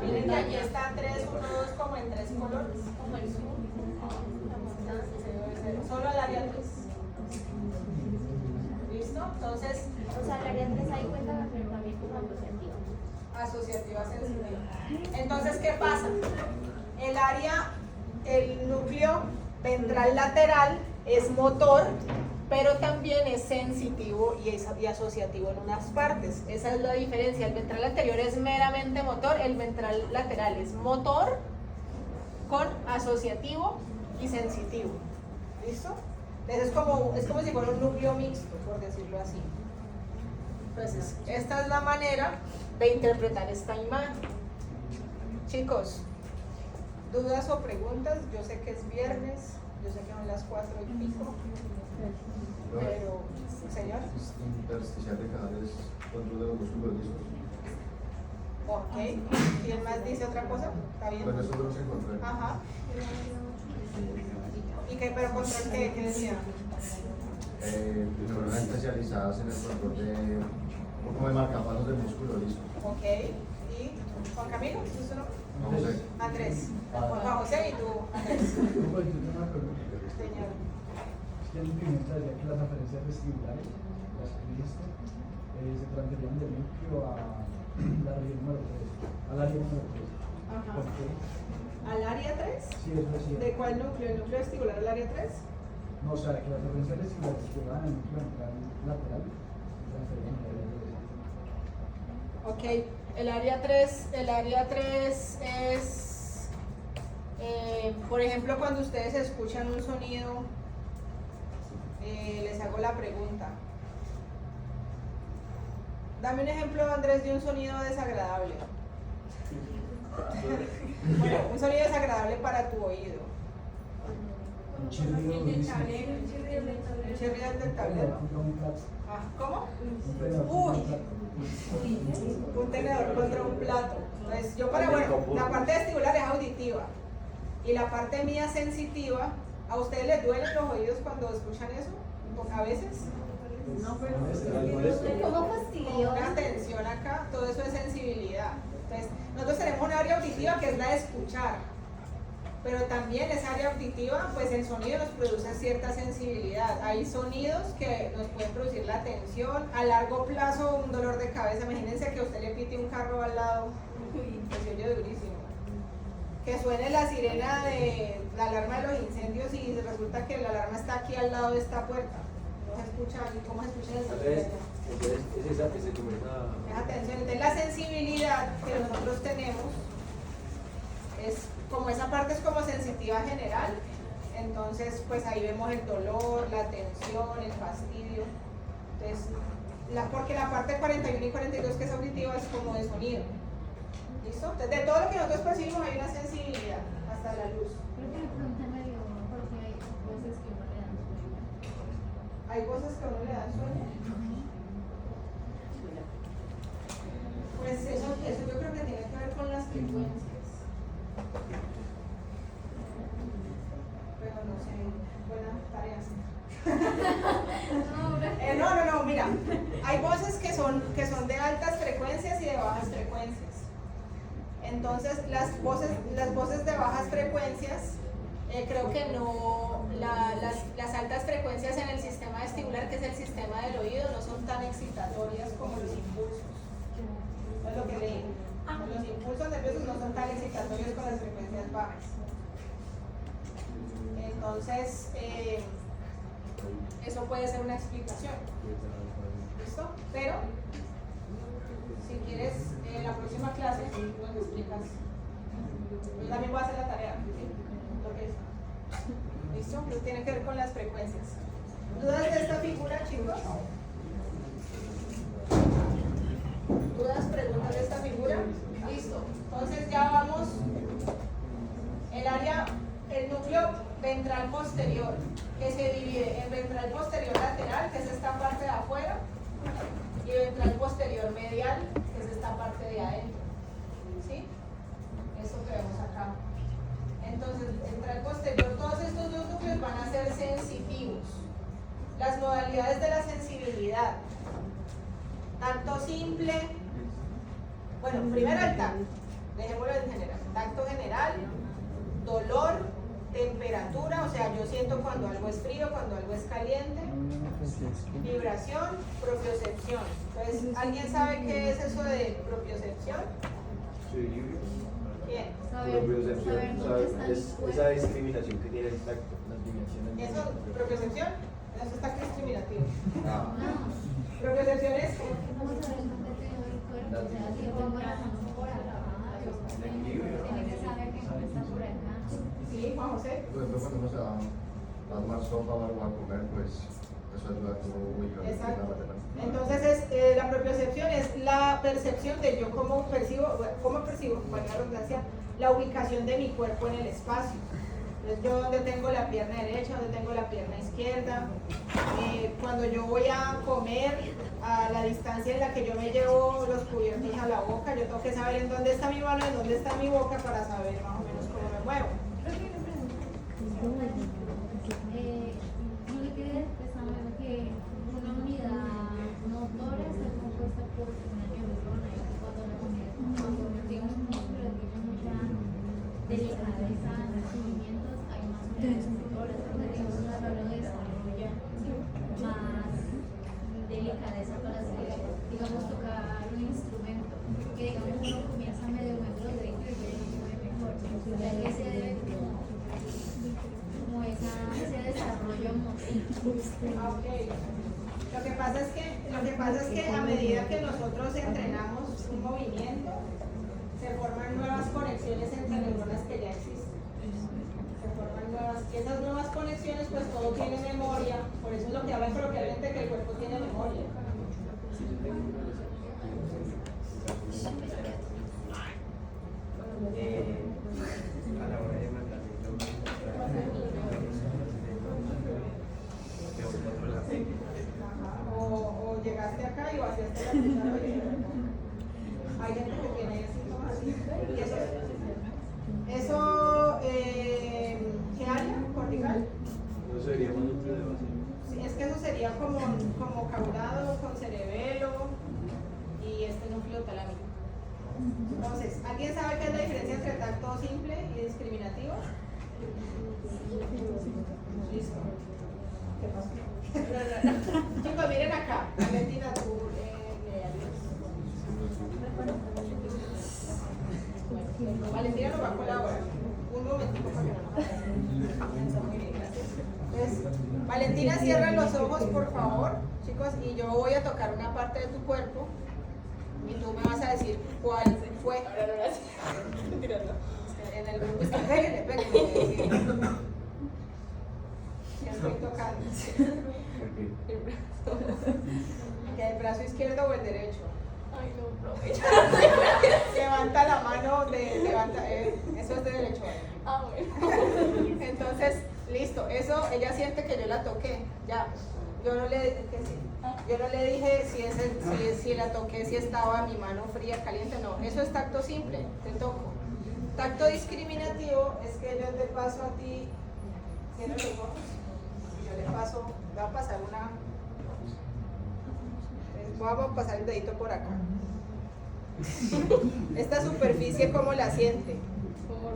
miren que aquí está 3, 1, 2 como en 3 colores. Como el sur. Solo el área 3. ¿Listo? Entonces. O sea, el área 3 ahí cuenta, pero también como asociativa. Asociativa sensitiva. Entonces, ¿qué pasa? El núcleo ventral lateral es motor, pero también es sensitivo y asociativo en unas partes. Esa es la diferencia. El ventral anterior es meramente motor, el ventral lateral es motor con asociativo y sensitivo. ¿Listo? Entonces es como si fuera un núcleo mixto, por decirlo así. Entonces, esta es la manera de interpretar esta imagen. Chicos, ¿dudas o preguntas? Yo sé que es viernes, yo sé que son las 4:00, pero, señor. Intersticial de canales, control de los músculos lisos. Ok, ¿quién más dice otra cosa? ¿Está bien? Bueno, eso lo que encontré. Ajá. ¿Y qué, pero control qué decía? Personas especializadas en el control de, como de marcapasos del músculo liso. Ok, ¿y Juan Camilo? ¿Es tu nombre? No sé. Andrés. Juan José y tú, Andrés. Señor. Si el pigmento decía que las aferencias vestibulares, las que dijiste, se transferían del núcleo a la región número 3, al área número 3. Ajá. ¿Por qué? ¿Al área 3? Sí, eso decía. ¿De cuál núcleo? ¿El núcleo vestibular al área 3? No, o sea, que las aferencias vestibulares llegaban al núcleo ventral lateral, se transferían al área 3. Ok, el área 3 es, por ejemplo, cuando ustedes escuchan un sonido, les hago la pregunta. Dame un ejemplo, Andrés, de un sonido desagradable. Bueno, un sonido desagradable para tu oído. Un chirrido durísimo. Un chirrido del tablero. Contra un plato. Ah, ¿cómo? Un tenedor contra un plato. Un tenedor contra un plato. Entonces, bueno, la parte vestibular es auditiva y la parte mía sensitiva. ¿A ustedes les duelen los oídos cuando escuchan eso? A veces. No, pero ¿Cómo fastidio? Una tensión acá, todo eso es sensibilidad. Entonces, nosotros tenemos un área auditiva que es la de escuchar, pero también esa área auditiva, pues el sonido nos produce cierta sensibilidad. Hay sonidos que nos pueden producir la tensión, a largo plazo un dolor de cabeza. Imagínense que a usted le pite un carro al lado, pues se oye durísimo. Que suene la sirena de la alarma de los incendios y resulta que la alarma está aquí al lado de esta puerta. No se escucha, ¿cómo se escucha el sonido? Entonces, es como esa... Atención, entonces la sensibilidad que nosotros tenemos es como esa parte es como sensitiva general, entonces pues ahí vemos el dolor, la tensión, el fastidio. Entonces, porque la parte 41 y 42 que es auditiva es como de sonido. ¿Listo? Entonces de todo lo que nosotros percibimos hay una sensibilidad, hasta la luz. Creo que me preguntan medio porque hay cosas que no le dan sueño. Hay cosas que a uno le dan sueño. Pues eso yo creo que tiene que ver con las frecuencias. Pero no sé, buenas tareas. No, mira, hay voces que son de altas frecuencias y de bajas frecuencias. Entonces, las voces de bajas frecuencias, creo que no, las altas frecuencias en el sistema vestibular, que es el sistema del oído, no son tan excitatorias como los impulsos. Es lo que leí. Los impulsos nerviosos no son tan excitatorios con las frecuencias bajas. Entonces, eso puede ser una explicación. ¿Listo? Pero, si quieres, la próxima clase nos explicas. Yo también voy a hacer la tarea. ¿Sí? Lo que es. ¿Listo? Entonces tiene que ver con las frecuencias. ¿Dudas de esta figura, chicos? ¿Dudas, preguntas de esta figura? Listo. Entonces ya vamos. El núcleo ventral posterior, que se divide en ventral posterior lateral, que es esta parte de afuera, y ventral posterior medial, que es esta parte de adentro. ¿Sí? Esto que vemos acá. Entonces, ventral posterior, todos estos dos núcleos van a ser sensitivos. Las modalidades de la sensibilidad. Tacto simple. Bueno, primero el tacto. Dejémoslo en general. Tacto general, dolor, temperatura, o sea, yo siento cuando algo es frío, cuando algo es caliente, vibración, propiocepción. Entonces, ¿alguien sabe qué es eso de propiocepción? Sí, ¿Quién? propiocepción, ¿sabes? Esa discriminación que tiene el tacto, las dimensiones. ¿Eso, propiocepción? Eso está discriminativo. Ah, Propiocepción es Vamos a ver dónde tengo el cuerpo, o sea, si tengo la mano por acá, tiene que saber que no está por acá. sí, Juan José. por ejemplo, cuando uno se va vas más sopa, vas a comer, pues eso ayuda a tu ubicación. Exacto. Entonces la propiocepción es la percepción de yo cómo percibo, para la redundancia, la ubicación de mi cuerpo en el espacio. Entonces yo donde tengo la pierna derecha, donde tengo la pierna izquierda. Cuando yo voy a comer, a la distancia en la que yo me llevo los cubiertos a la boca, yo tengo que saber en dónde está mi mano, en dónde está mi boca para saber más o menos cómo me muevo. No le quede expresando que una unidad motora está compuesta por una neurona y cuando digamos un músculo tiene mucha delicadeza en los movimientos, hay más unidades motoras, donde digamos un cerebro desarrolla más delicadeza para hacer, digamos, tocar un instrumento, que digamos uno comienza medio metro de y ya lo mueve mejor, ya que se debe como ese desarrollo motriz. Okay. Lo que pasa es que a medida que nosotros entrenamos un movimiento, se forman nuevas conexiones entre neuronas que ya existen. Se forman nuevas, y esas nuevas conexiones pues todo tiene memoria, por eso es lo que hablan coloquialmente que el cuerpo tiene memoria. A la hora de O llegaste acá y vaciaste la cuchara. Hay gente que tiene síntomas así. Y eso ¿qué área? ¿Cortical? no sería más útil de base. Sí, es que eso sería como caudado con cerebelo y este núcleo talámico. Entonces, ¿alguien sabe qué es la diferencia entre tacto simple y discriminativo? Listo. ¿Qué pasó? Chicos, miren acá. Valentina, tú Valentina nos va a colaborar. Un momentito para que no nos muy bien, gracias. Entonces, Valentina, cierra los ojos, por favor, chicos, y yo voy a tocar una parte de tu cuerpo y tú me vas a decir cuál fue. En el grupo está pégale. Ya estoy tocando. ¿Que el brazo izquierdo o el derecho? Ay, no, profe. Levanta la mano, eso es de derecho. Ah, bueno. Entonces, listo, eso ella siente que yo la toqué, ya. Yo no le dije si la toqué, si estaba mi mano fría, caliente, no. Eso es tacto simple, te toco. Tacto discriminativo es que yo te paso a ti, cierra los ojos, y yo le paso, voy a pasar vamos a pasar el dedito por acá. Esta superficie, ¿cómo la siente? Como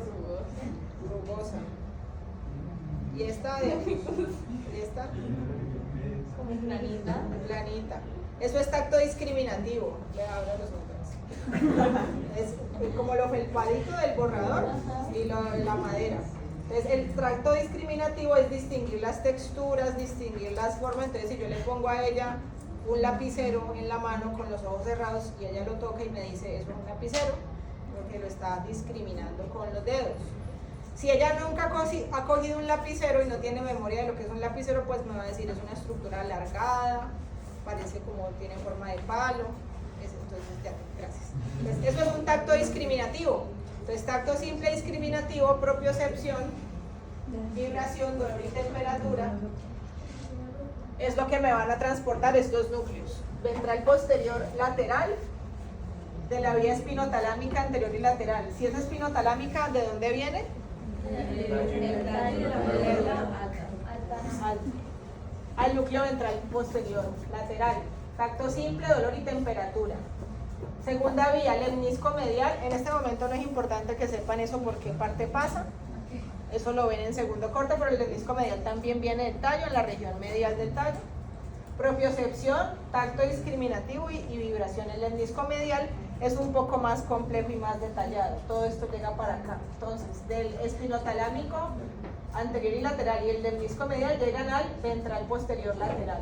Rugosa. ¿Y esta de aquí? ¿Y esta? como planita. Planita. Eso es tacto discriminativo. Le abro los ojos. Es como lo felpadito del borrador y la madera. Entonces, el tacto discriminativo es distinguir las texturas, distinguir las formas. Entonces, si yo le pongo a ella un lapicero en la mano con los ojos cerrados y ella lo toca y me dice eso es un lapicero, porque lo está discriminando con los dedos. Si ella nunca ha cogido un lapicero y no tiene memoria de lo que es un lapicero, pues me va a decir es una estructura alargada, parece como tiene forma de palo. Entonces ya, gracias. Entonces, eso es un tacto discriminativo. Entonces, tacto simple discriminativo, propiocepción, vibración, dolor y temperatura, es lo que me van a transportar estos núcleos. Ventral posterior lateral de la vía espinotalámica anterior y lateral. Si es espinotalámica, ¿de dónde viene? Al núcleo ventral posterior lateral. Tacto simple, dolor y temperatura. Segunda vía, lemnisco medial. En este momento no es importante que sepan eso por qué parte pasa. Eso lo ven en segundo corte, pero el lemnisco medial también viene del tallo, en la región medial del tallo. Propiocepción, tacto discriminativo y vibración. El lemnisco medial es un poco más complejo y más detallado. Todo esto llega para acá. Entonces, del espinotalámico anterior y lateral y el lemnisco medial llegan al ventral posterior lateral.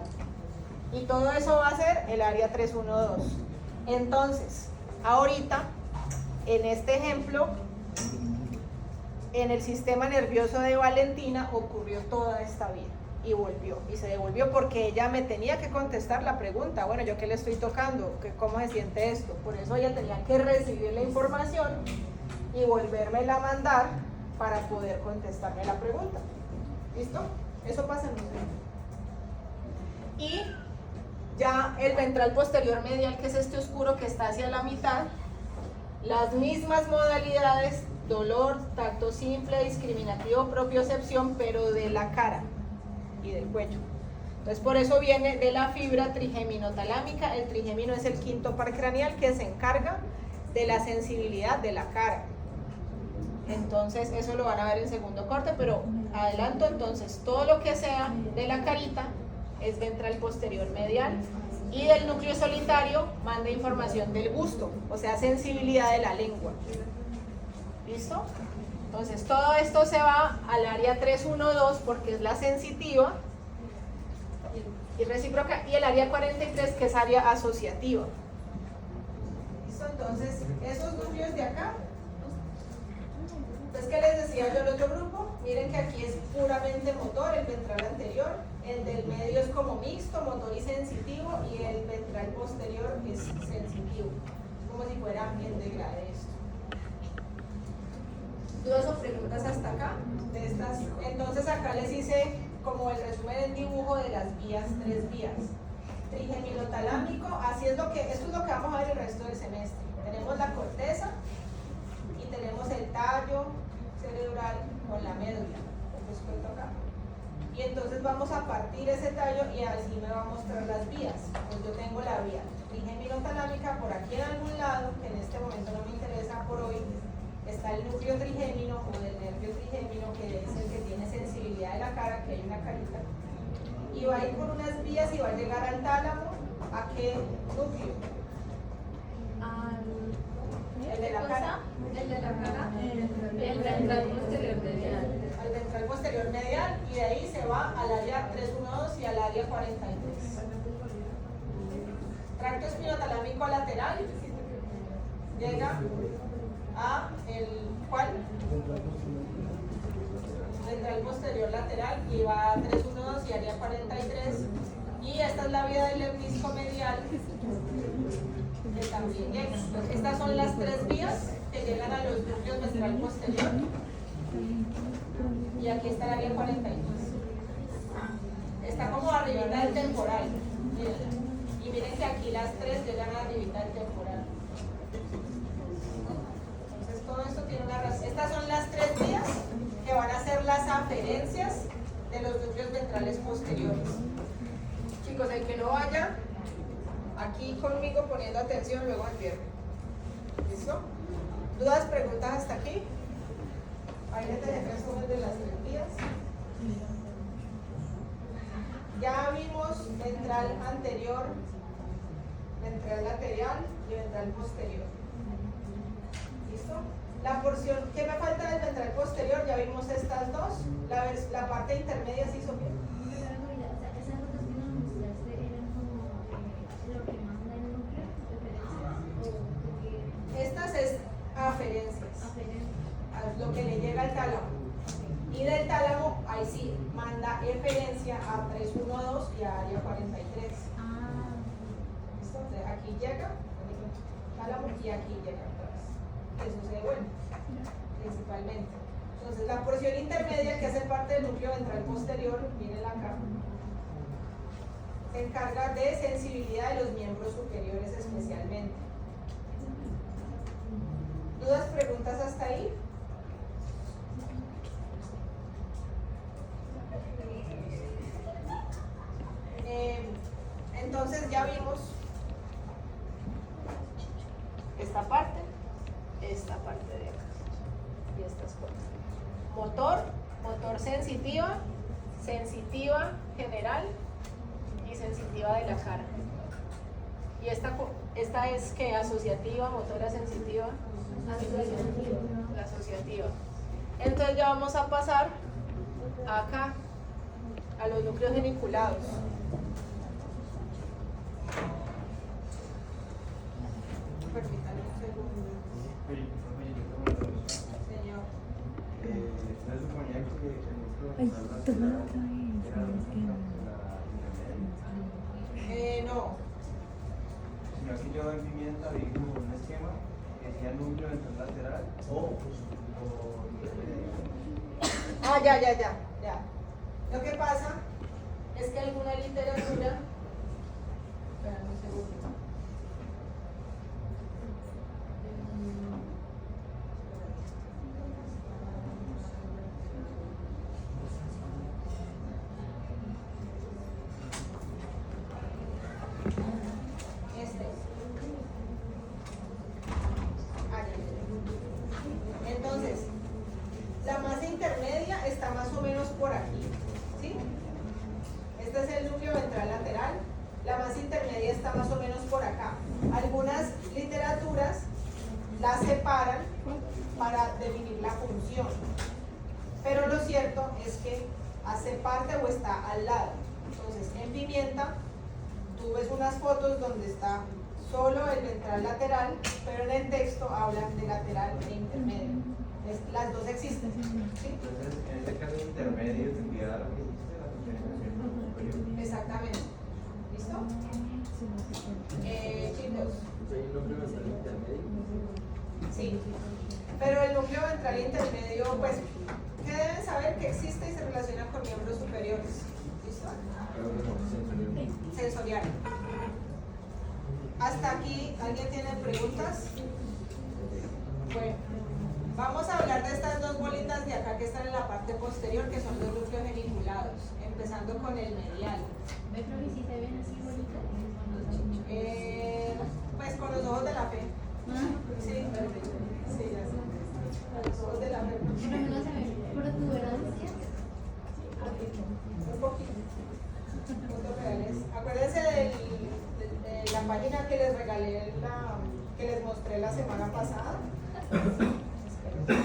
Y todo eso va a ser el área 312. Entonces, ahorita, en este ejemplo, en el sistema nervioso de Valentina ocurrió toda esta vía y volvió, y se devolvió porque ella me tenía que contestar la pregunta, bueno, ¿yo qué le estoy tocando? ¿Cómo se siente esto? Por eso ella tenía que recibir la información y volvérmela a mandar para poder contestarme la pregunta. ¿Listo? Eso pasa en un cerebro. Y ya el ventral posterior medial, que es este oscuro que está hacia la mitad, las mismas modalidades, dolor, tacto simple, discriminativo, propiocepción, pero de la cara y del cuello. Entonces por eso viene de la fibra trigeminotalámica. El trigémino es el quinto par craneal que se encarga de la sensibilidad de la cara. Entonces eso lo van a ver en segundo corte, pero adelanto, entonces todo lo que sea de la carita es ventral posterior medial, y del núcleo solitario manda información del gusto, o sea, sensibilidad de la lengua. ¿Listo? Entonces todo esto se va al área 312 porque es la sensitiva y recíproca, y el área 43 que es área asociativa. ¿Listo? Entonces esos núcleos de acá. Entonces, ¿qué les decía yo al otro grupo? Miren que aquí es puramente motor, el ventral anterior, el del medio es como mixto, motor y sensitivo, y el ventral posterior es sensitivo, como si fuera el degrade esto. ¿Dudas o preguntas hasta acá? De estas. Entonces acá les hice como el resumen del dibujo de las vías, 3 vías. Trigeminotalámico, así es esto es lo que vamos a ver el resto del semestre. Tenemos la corteza y tenemos el tallo cerebral con la médula, como les cuento acá. Y entonces vamos a partir ese tallo y así me va a mostrar las vías. Pues yo tengo la vía trigeminotalámica por aquí en algún lado, que en este momento no me interesa por hoy. Está el núcleo trigémino o del nervio trigémino, que es el que tiene sensibilidad de la cara, que hay una carita. Y va a ir por unas vías y va a llegar al tálamo. ¿A qué núcleo? El de la cara. El de la cara. El ventral posterior medial. Al ventral posterior medial, y de ahí se va al área 312 y al área 43. Tracto espinotalámico lateral llega a el ¿cuál? Ventral posterior lateral, y va a 312 y área 43, y esta es la vía del lemnisco medial que también llega. Entonces, estas son las 3 vías que llegan a los núcleos ventral posterior, y aquí está el área 42. Está como arribita del temporal, miren. Y miren que aquí las 3 llegan arribita del temporal. Entonces todo esto tiene una razón. Estas son las 3 vías que van a ser las aferencias de los núcleos ventrales posteriores. Chicos, el que no vaya aquí conmigo poniendo atención, luego el viernes. ¿Listo? ¿Dudas, preguntas hasta aquí? Ahí les dejé resumen de las 3 vías. Ya vimos ventral anterior, ventral lateral y ventral posterior. ¿Listo? La porción que me falta del ventral posterior, ya vimos estas dos. La parte intermedia sí son bien. Esas fotos que nos mostraste eran como lo que manda el núcleo, referencias, o porque Estas es aferencias, lo que le llega al tálamo. Y del tálamo, ahí sí, manda eferencia a 312 y a área 43. ¿Listo? Entonces, aquí llega, tálamo, y aquí llega atrás. Eso se devuelve, principalmente. Entonces, la porción intermedia, que hace parte del núcleo ventral posterior, miren acá, se encarga de sensibilidad de los miembros superiores especialmente. ¿Dudas, preguntas hasta ahí? Entonces ya vimos esta parte de acá y estas cosas. Motor sensitiva, sensitiva general y sensitiva de la cara. Y esta es que asociativa, motora sensitiva, la asociativa. Entonces ya vamos a pasar acá a los núcleos geniculados. Permítanme un segundo. Señor. No. Sino que yo en Pimienta vi como un esquema que decía núcleo ventral lateral o Ya. Lo que pasa es que alguna literatura. Espérame un segundo. Entonces, la masa intermedia está más o menos por aquí, ¿sí? Este es el núcleo ventral lateral. La masa intermedia está más o menos por acá. Algunas literaturas la separan para definir la función. Pero lo cierto es que hace parte o está al lado. Entonces, en Pimienta, tú ves unas fotos donde está solo el ventral lateral, pero en el texto hablan de lateral e intermedio. Las dos existen, ¿sí? entonces en este caso intermedio tendría lo que dice la función superior. Exactamente. ¿Listo? Chicos. ¿Hay un núcleo ventral intermedio? Sí. Pero el núcleo ventral intermedio, pues, ¿qué deben saber? Que existe y se relaciona con miembros superiores. ¿Listo? Sensorial. Hasta aquí, ¿alguien tiene preguntas? Bueno, vamos a hablar de estas dos bolitas de acá que están en la parte posterior, que son los núcleos geniculados, empezando con el medial. ¿Ve, profe, si se ven así bonitas? Pues con los ojos de la fe. Sí, sí, ya sé. Con los ojos de la fe. Pero no se ven protuberancias. Un poquito. Puntos reales. Acuérdense de la página que les regalé, que les mostré la semana pasada. Yo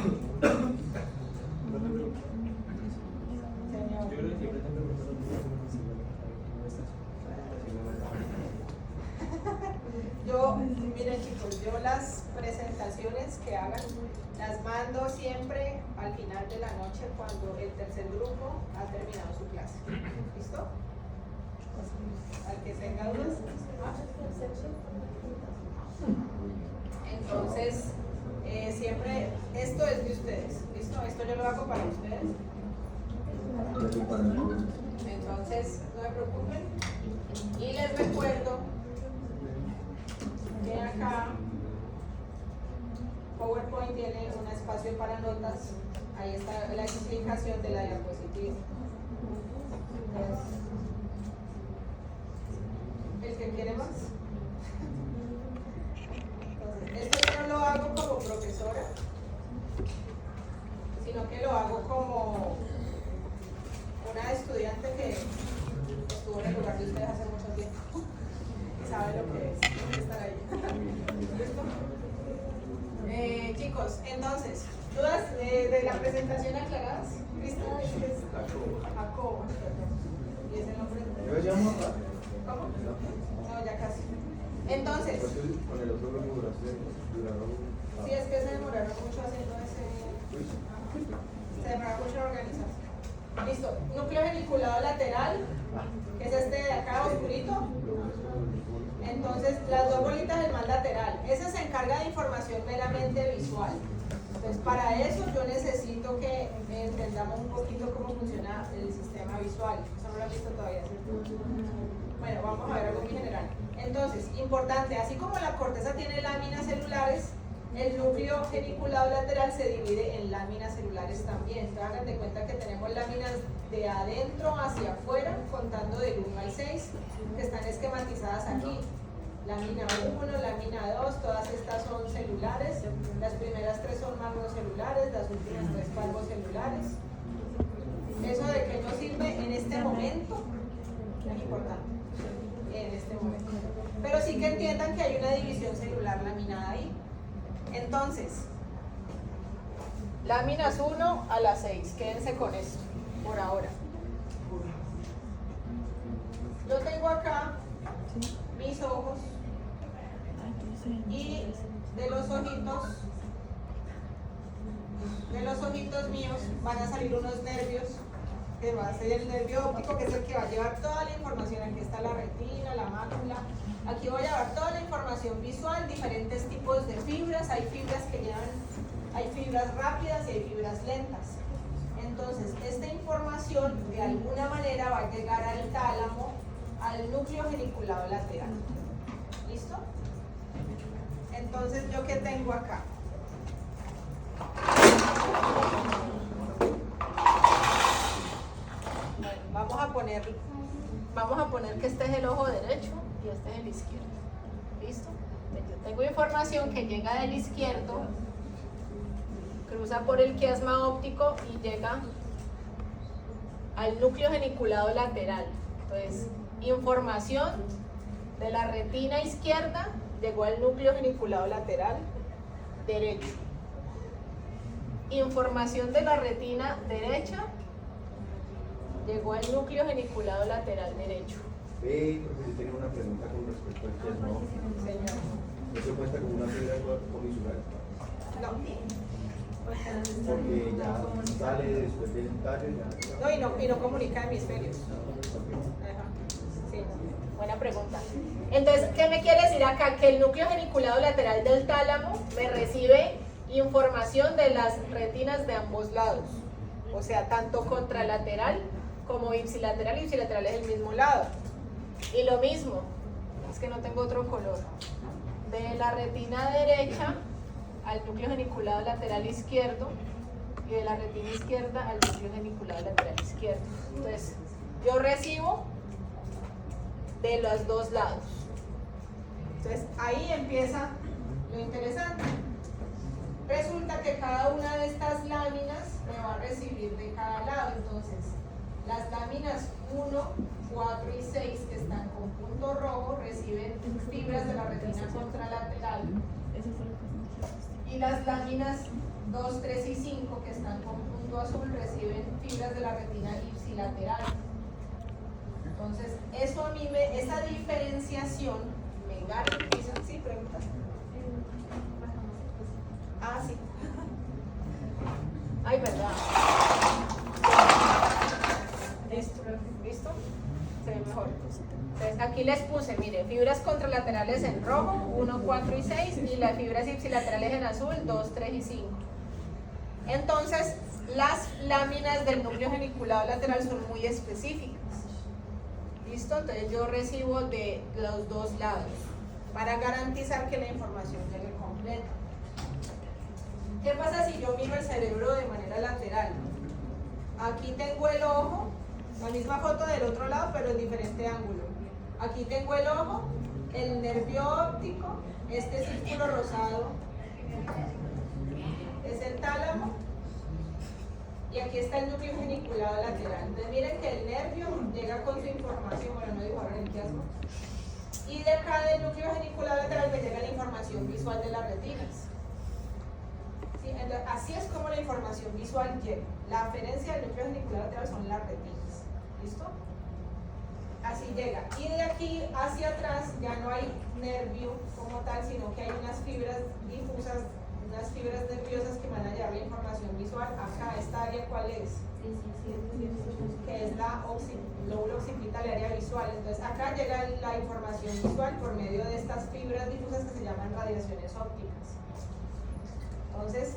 creo que siempre te pregunto lo mismo. Miren chicos, yo las presentaciones que hagan las mando siempre al final de la noche cuando el tercer grupo ha terminado su clase. ¿Listo? Al que tenga dudas. Entonces, siempre, esto es de ustedes. ¿Listo? Esto yo lo hago para ustedes. Entonces, no me preocupen. Y les recuerdo que acá PowerPoint tiene un espacio para notas. Ahí está la explicación de la diapositiva. ¿El que quiere más? Entonces, esto yo no lo hago como profesora, sino que lo hago como una estudiante que estuvo en el lugar de ustedes hace mucho tiempo y sabe lo que es estar ahí. ¿Listo? Chicos, entonces, ¿dudas de la presentación aclaradas? ¿Listo? Jacobo. ¿Y ese nombre? Yo llamo acá. ¿Cómo? No, ya casi. Entonces, Con el otro lo duraron. sí, es que se demoraron mucho haciendo ese. Se demoraron mucho en organizarse. Listo. Núcleo geniculado lateral, que es este de acá oscurito. Entonces, las dos bolitas del más lateral. Esa se encarga de información meramente visual. Entonces, para eso yo necesito que entendamos un poquito cómo funciona el sistema visual. Eso no lo han visto todavía, ¿cierto? Bueno, vamos a ver algo muy general. Entonces, importante, así como la corteza tiene láminas celulares, el núcleo geniculado lateral se divide en láminas celulares también. Entonces, hagan de cuenta que tenemos láminas de adentro hacia afuera, contando del 1 al 6, que están esquematizadas aquí. Lámina 1, lámina 2, todas estas son celulares. Las primeras 3 son magnocelulares, las últimas 3 palvocelulares. ¿Eso de qué nos sirve en este momento? Es importante. En este momento. Pero sí que entiendan que hay una división celular laminada ahí. Entonces, láminas 1 a las 6, quédense con eso por ahora. Yo tengo acá mis ojos y de los ojitos de los ojitos míos van a salir unos nervios, que va a ser el nervio óptico, que es el que va a llevar toda la información. Aquí está la retina, la mácula. Aquí voy a llevar toda la información visual, diferentes tipos de fibras. Hay fibras que llevan, hay fibras rápidas y hay fibras lentas. Entonces, esta información de alguna manera va a llegar al tálamo, al núcleo geniculado lateral. ¿Listo? Entonces, ¿yo qué tengo acá? Bueno, vamos a poner que este es el ojo derecho y este es el izquierdo. ¿Listo? Yo tengo información que llega del izquierdo, cruza por el quiasma óptico y llega al núcleo geniculado lateral. Entonces, información de la retina izquierda llegó al núcleo geniculado lateral derecho. Información de la retina derecha llegó al núcleo geniculado lateral derecho. Porque yo tenía una pregunta con respecto al quiasma óptico. Señor. ¿Eso cuenta como una fibra comisural? No. Porque ya sale después del tallo ya. No, y no comunica hemisferios. Ajá. Sí, buena pregunta. Entonces, ¿qué me quiere decir acá? Que el núcleo geniculado lateral del tálamo me recibe información de las retinas de ambos lados. O sea, tanto contralateral como ipsilateral. Ipsilateral es el mismo lado. Y lo mismo, es que no tengo otro color. De la retina derecha al núcleo geniculado lateral izquierdo y de la retina izquierda al núcleo geniculado lateral izquierdo. Entonces, yo recibo de los dos lados. Entonces, ahí empieza lo interesante. Resulta que cada una de estas láminas me va a recibir de cada lado. Entonces, las láminas 1, 4 y 6 que están con punto rojo reciben fibras de la retina contralateral. Y las láminas 2, 3 y 5 que están con punto azul reciben fibras de la retina ipsilateral. Entonces, eso a mí esa diferenciación me garantiza. ¿Sí, preguntas? Ah, sí. Ay, verdad. Listo, ¿listo? Se ve mejor. Entonces, aquí les puse, mire, fibras contralaterales en rojo, 1, 4 y 6, y las fibras ipsilaterales en azul, 2, 3 y 5. Entonces, las láminas del núcleo geniculado lateral son muy específicas. ¿Listo? Entonces, yo recibo de los dos lados para garantizar que la información llegue completa. ¿Qué pasa si yo miro el cerebro de manera lateral? Aquí tengo el ojo, la misma foto del otro lado, pero en diferente ángulo. Aquí tengo el ojo, el nervio óptico, este círculo rosado es el tálamo, y aquí está el núcleo geniculado lateral. Entonces miren que el nervio llega con su información, bueno, no digo ahora el quiasma, y de acá del núcleo geniculado lateral me llega la información visual de las retinas. ¿Sí? Entonces, así es como la información visual llega. La aferencia del núcleo geniculado lateral son las retinas. ¿Listo? Así llega. Y de aquí hacia atrás ya no hay nervio como tal, sino que hay unas fibras difusas, unas fibras nerviosas que van a llevar la información visual. Acá, esta área, ¿cuál es? Que es la lóbulo occipital, el área visual. Entonces acá llega la información visual por medio de estas fibras difusas que se llaman radiaciones ópticas. Entonces,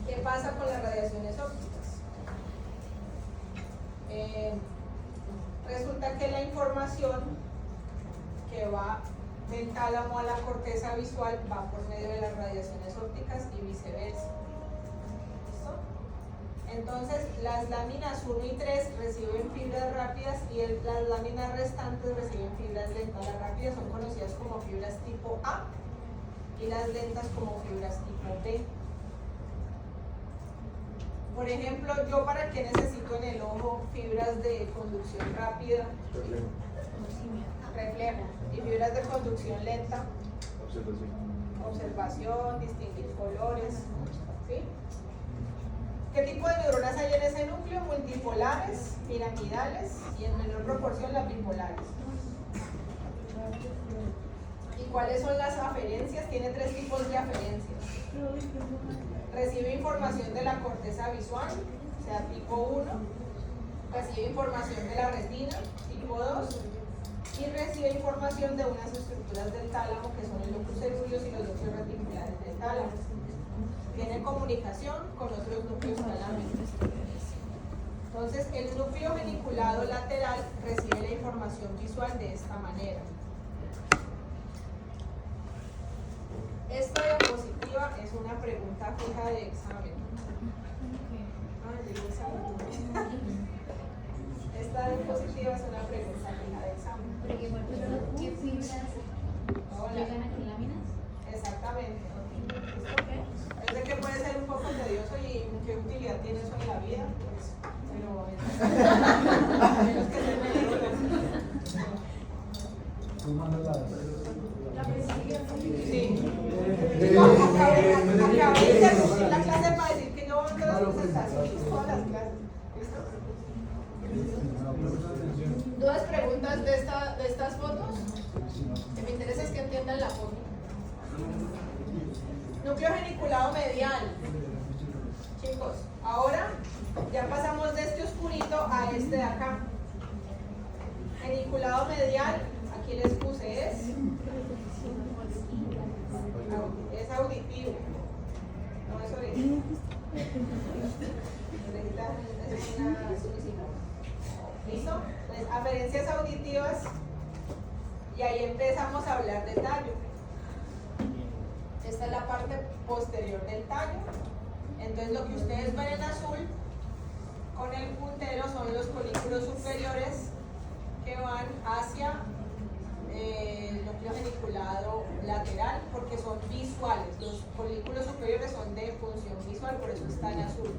¿qué pasa con las radiaciones ópticas? Resulta que la información que va del tálamo a la corteza visual va por medio de las radiaciones ópticas y viceversa. ¿Listo? Entonces, las láminas 1 y 3 reciben fibras rápidas y las láminas restantes reciben fibras lentas. Las rápidas son conocidas como fibras tipo A y las lentas como fibras tipo B. Por ejemplo, ¿yo para qué necesito en el ojo fibras de conducción rápida? Reflejo. Y fibras de conducción lenta. Observación, distinguir colores. ¿Sí? ¿Qué tipo de neuronas hay en ese núcleo? Multipolares, piramidales y en menor proporción las bipolares. ¿Y cuáles son las aferencias? Tiene 3 tipos de aferencias. recibe información de la corteza visual, o sea, tipo 1, recibe información de la retina, tipo 2, y recibe información de unas estructuras del tálamo que son el locus ceruleus y los núcleos reticulares del tálamo. Tiene comunicación con otros núcleos talámicos. Entonces, el núcleo geniculado lateral recibe la información visual de esta manera. Esta diapositiva es una pregunta fija de examen. Esta diapositiva es una pregunta fija de examen. Porque, por ejemplo, ¿qué fibras llegan aquí láminas? Exactamente. Yo sé que puede ser un poco tedioso y qué utilidad tiene eso en la vida, pues, pero menos que se me Tú mandas La presión. sí. Acabé de interrumpir la clase para decir que yo voy a hacer presentaciones todas las clases. ¿Listo? ¿Dudas, preguntas de estas fotos? Lo que me interesa es que entiendan la foto. Núcleo geniculado medial. Chicos, ahora ya pasamos de este oscurito a este de acá. Geniculado medial, aquí les puse es auditivo. No es auditivo. ¿Listo? Entonces, aferencias auditivas y ahí empezamos a hablar de tallo. Esta es la parte posterior del tallo. Entonces lo que ustedes ven en azul con el puntero son los colículos superiores que van hacia el núcleo geniculado lateral porque son visuales. Los colículos superiores son de función visual, por eso está en azul.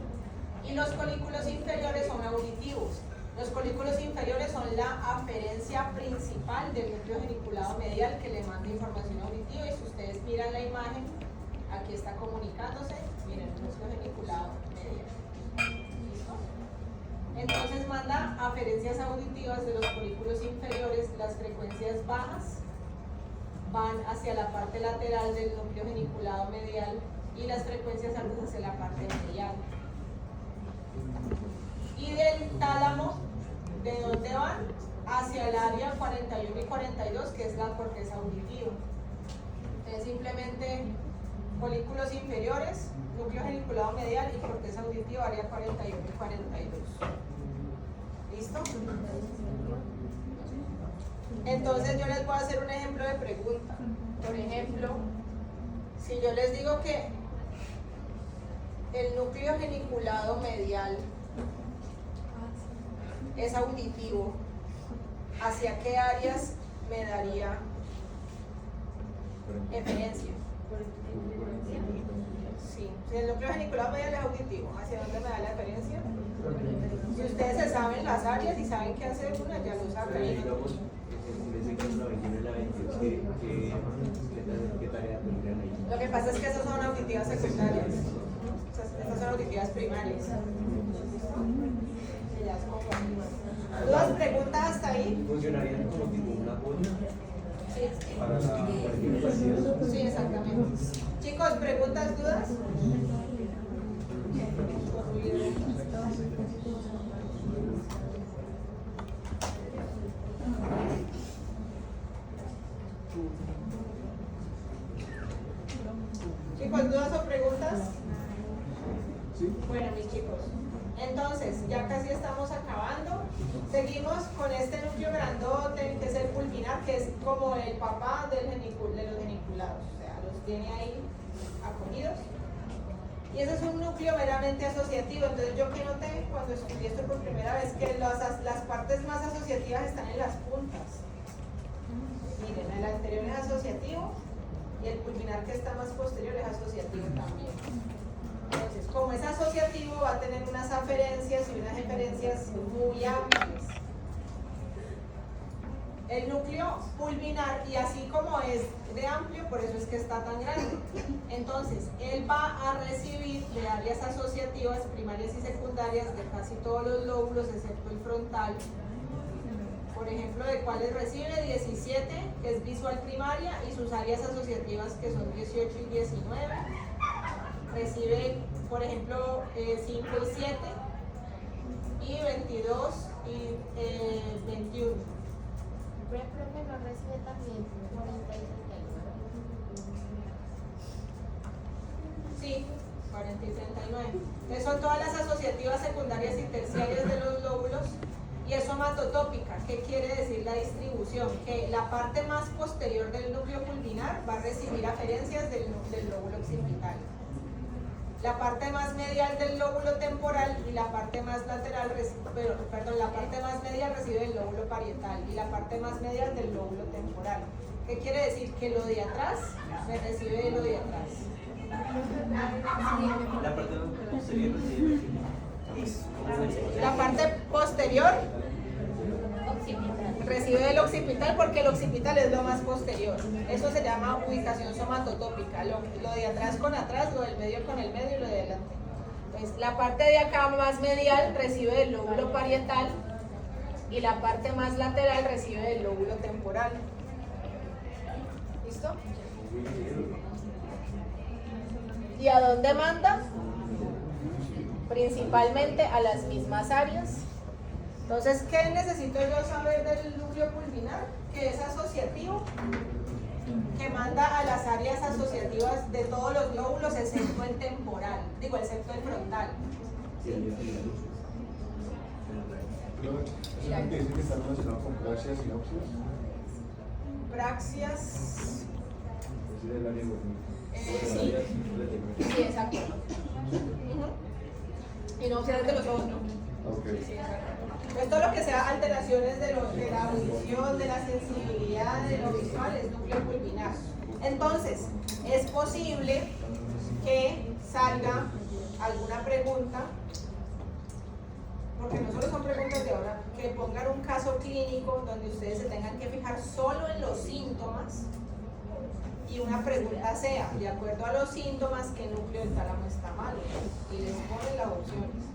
Y los colículos inferiores son auditivos. Los colículos inferiores son la aferencia principal del núcleo geniculado medial que le manda información auditiva, y si ustedes miran la imagen, aquí está comunicándose, miren, el núcleo geniculado medial. ¿Listo? Entonces manda aferencias auditivas de los colículos inferiores, las frecuencias bajas van hacia la parte lateral del núcleo geniculado medial y las frecuencias altas hacia la parte medial. Y del tálamo, ¿de dónde van? Hacia el área 41 y 42, que es la corteza auditiva. Entonces simplemente folículos inferiores, núcleo geniculado medial y corteza auditiva, área 41 y 42. ¿Listo? Entonces yo les voy a hacer un ejemplo de pregunta. Por ejemplo, si yo les digo que el núcleo geniculado medial es auditivo, ¿hacia qué áreas me daría eferencia? Sí, si el núcleo geniculado medial es auditivo, ¿hacia dónde me da la eferencia? Si ustedes se saben las áreas y saben qué hacer una, ya lo saben. Digamos, en ese caso la 21 y la 22, ¿qué tarea tendrían ahí? Lo que pasa es que esas son auditivas secundarias. Esas son auditivas primarias. ¿Dudas, preguntas hasta ahí? ¿Funcionarían como tipo una apoyo Sí. para cualquier paciente? Sí, exactamente. Chicos, ¿preguntas, dudas? Chicos, ¿dudas o preguntas? Sí. Bueno, mis chicos, entonces ya casi estamos acabando. Seguimos con este núcleo grandote que es el pulvinar, que es como el papá de los geniculados, o sea, los tiene ahí acogidos. Y ese es un núcleo meramente asociativo. Entonces yo que noté cuando estudié esto por primera vez, que las partes más asociativas están en las puntas. Miren, el anterior es asociativo y el pulvinar que está más posterior es asociativo también. Entonces, como es asociativo, va a tener unas aferencias y unas eferencias muy amplias. El núcleo pulvinar, y así como es de amplio, por eso es que está tan grande. Entonces, él va a recibir de áreas asociativas primarias y secundarias de casi todos los lóbulos, excepto el frontal. Por ejemplo, de cuáles recibe 17, que es visual primaria, y sus áreas asociativas, que son 18 y 19. recibe, por ejemplo, 5 y 7, y 22 y 21. Pero el profe no recibe también 40 y 39. Sí, 40 y 39. Entonces son todas las asociativas secundarias y terciarias de los lóbulos. Y es somatotópica. ¿Qué quiere decir la distribución? Que la parte más posterior del núcleo pulvinar va a recibir aferencias del lóbulo occipital. La parte más medial del lóbulo temporal y la parte más lateral, la parte más medial recibe el lóbulo parietal y la parte más medial del lóbulo temporal. ¿Qué quiere decir? Que lo de atrás me recibe de lo de atrás. La parte posterior recibe. La parte posterior recibe del occipital porque el occipital es lo más posterior. Eso se llama ubicación somatotópica. Lo de atrás con atrás, lo del medio con el medio y lo de adelante. Entonces, la parte de acá más medial recibe del lóbulo parietal y la parte más lateral recibe del lóbulo temporal. ¿Listo? ¿Y a dónde manda? Principalmente a las mismas áreas. Entonces, ¿qué necesito yo saber del núcleo pulvinar? Que es asociativo, que manda a las áreas asociativas de todos los lóbulos, excepto el temporal, excepto el frontal. ¿Es una que dice que está relacionado con praxias y sinopsis? Praxias. Es de la lengua. Sí, sí, exacto. Y no de los ojos, ¿no? Okay. Sí, pues todo lo que sea alteraciones de la audición, de la sensibilidad, de lo visual, es núcleo pulvinar. Entonces, es posible que salga alguna pregunta, porque no solo son preguntas de ahora, que pongan un caso clínico donde ustedes se tengan que fijar solo en los síntomas y una pregunta sea, de acuerdo a los síntomas, ¿qué núcleo del tálamo está mal? Y les ponen las opciones.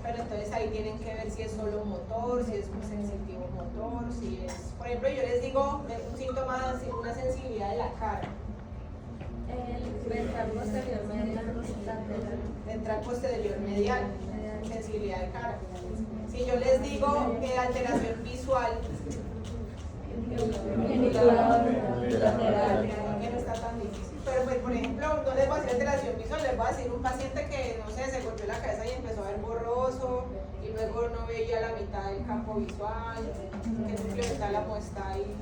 Pero entonces ahí tienen que ver si es solo motor, si es un sensitivo motor, si es... Por ejemplo, yo les digo un síntoma, una sensibilidad de la cara. El ventral posterior medial lateral. Ventral posterior medial, sensibilidad de cara. Si yo les digo alteración visual, Lateral. que no está tan difícil. Pero pues, por ejemplo, no les voy a decir alteración visual, les voy a decir un paciente que, no sé, se golpeó la cabeza y empezó a ver borroso, y luego no veía la mitad del campo visual, que el núcleo del tálamo está ahí.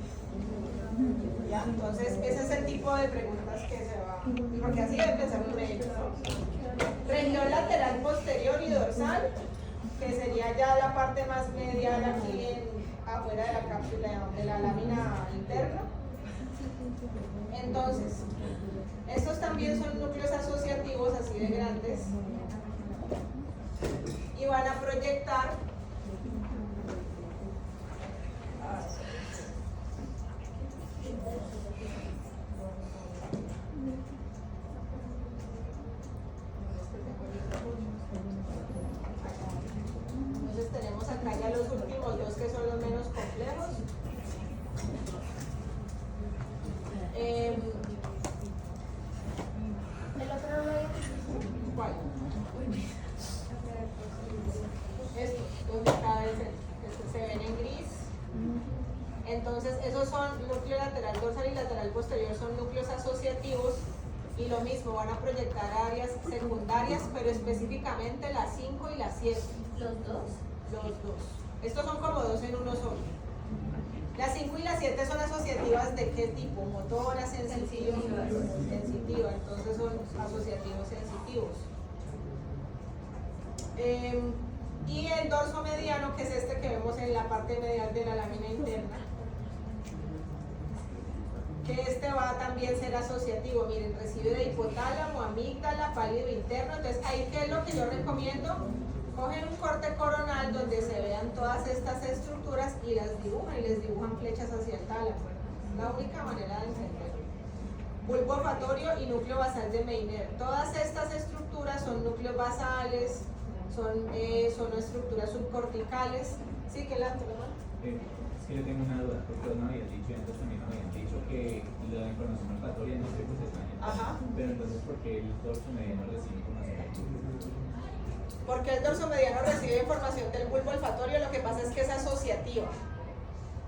¿Ya? Entonces, ese es el tipo de preguntas que se va, porque así debe pensar un médico, ¿no? Región lateral posterior y dorsal, que sería ya la parte más medial aquí afuera de la cápsula, de la lámina interna. Entonces, estos también son núcleos asociativos así de grandes y van a proyectar entonces tenemos acá ya los últimos dos que son los menos complejos. El otro no lo había ¿Cuál? Esto, donde está se ven en gris. Entonces, esos son núcleo lateral dorsal y lateral posterior, son núcleos asociativos y lo mismo, van a proyectar áreas secundarias, pero específicamente las 5 y las 7. los dos. Los dos. Estos son como dos en uno solo. Las 5 y las 7 son asociativas de qué tipo? Motora, sensitiva, sensitiva. Entonces son asociativos sensitivos. Y el dorso mediano, que es este que vemos en la parte medial de la lámina interna, que este va a también ser asociativo. Miren, recibe de hipotálamo, amígdala, pálido interno. Entonces, ahí, ¿qué es lo que yo recomiendo? Cogen un corte coronal donde se vean todas estas estructuras y las dibujan, y les dibujan flechas hacia el tálamo. La única manera de entenderlo. Bulbo olfatorio y núcleo basal de Meiner. Todas estas estructuras son núcleos basales, son estructuras subcorticales. ¿Sí? ¿Qué la Es que yo tengo una duda, porque vos me habías dicho, antes también me habían dicho que la información olfatoria no se procesa en el Ajá. Pero entonces, ¿por qué el dorso mediano recibe información? Porque el dorso mediano recibe información del bulbo olfatorio, lo que pasa es que es asociativa.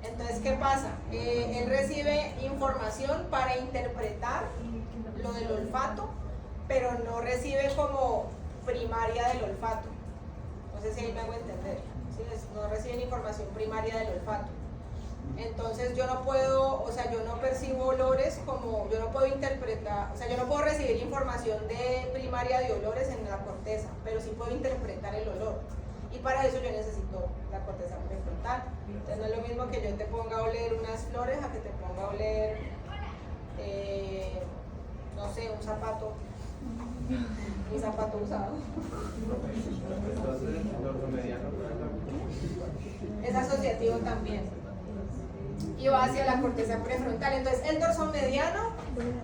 Entonces, ¿qué pasa? Él recibe información para interpretar lo del olfato, pero no recibe como primaria del olfato. No sé si ahí me hago entender. ¿Sí? No reciben información primaria del olfato. Entonces yo no puedo, o sea, yo no percibo olores como, yo no puedo interpretar, o sea, yo no puedo recibir información de primaria de olores en la corteza, pero sí puedo interpretar el olor. Y para eso yo necesito la corteza prefrontal. Entonces no es lo mismo que yo te ponga a oler unas flores a que te ponga a oler, no sé, un zapato, mi zapato usado. Entonces, el dorso mediano Es asociativo también. Y va hacia la corteza prefrontal. Entonces el dorso mediano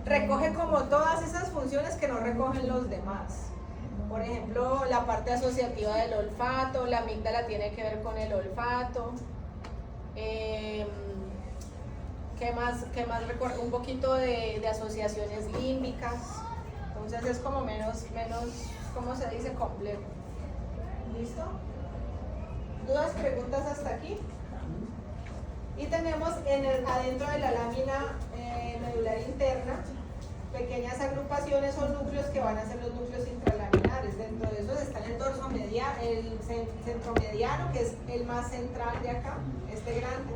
recoge como todas esas funciones que no recogen los demás. Por ejemplo, la parte asociativa del olfato, la amígdala tiene que ver con el olfato. ¿Qué más recuerdo? Un poquito de asociaciones límbicas. Entonces es como menos, ¿cómo se dice? Complejo. ¿Listo? ¿Dudas, preguntas hasta aquí? Y tenemos adentro de la lámina medular interna pequeñas agrupaciones o núcleos que van a ser los núcleos intralaminares. Dentro de esos está el dorso mediano, el centro mediano, que es el más central de acá, este grande,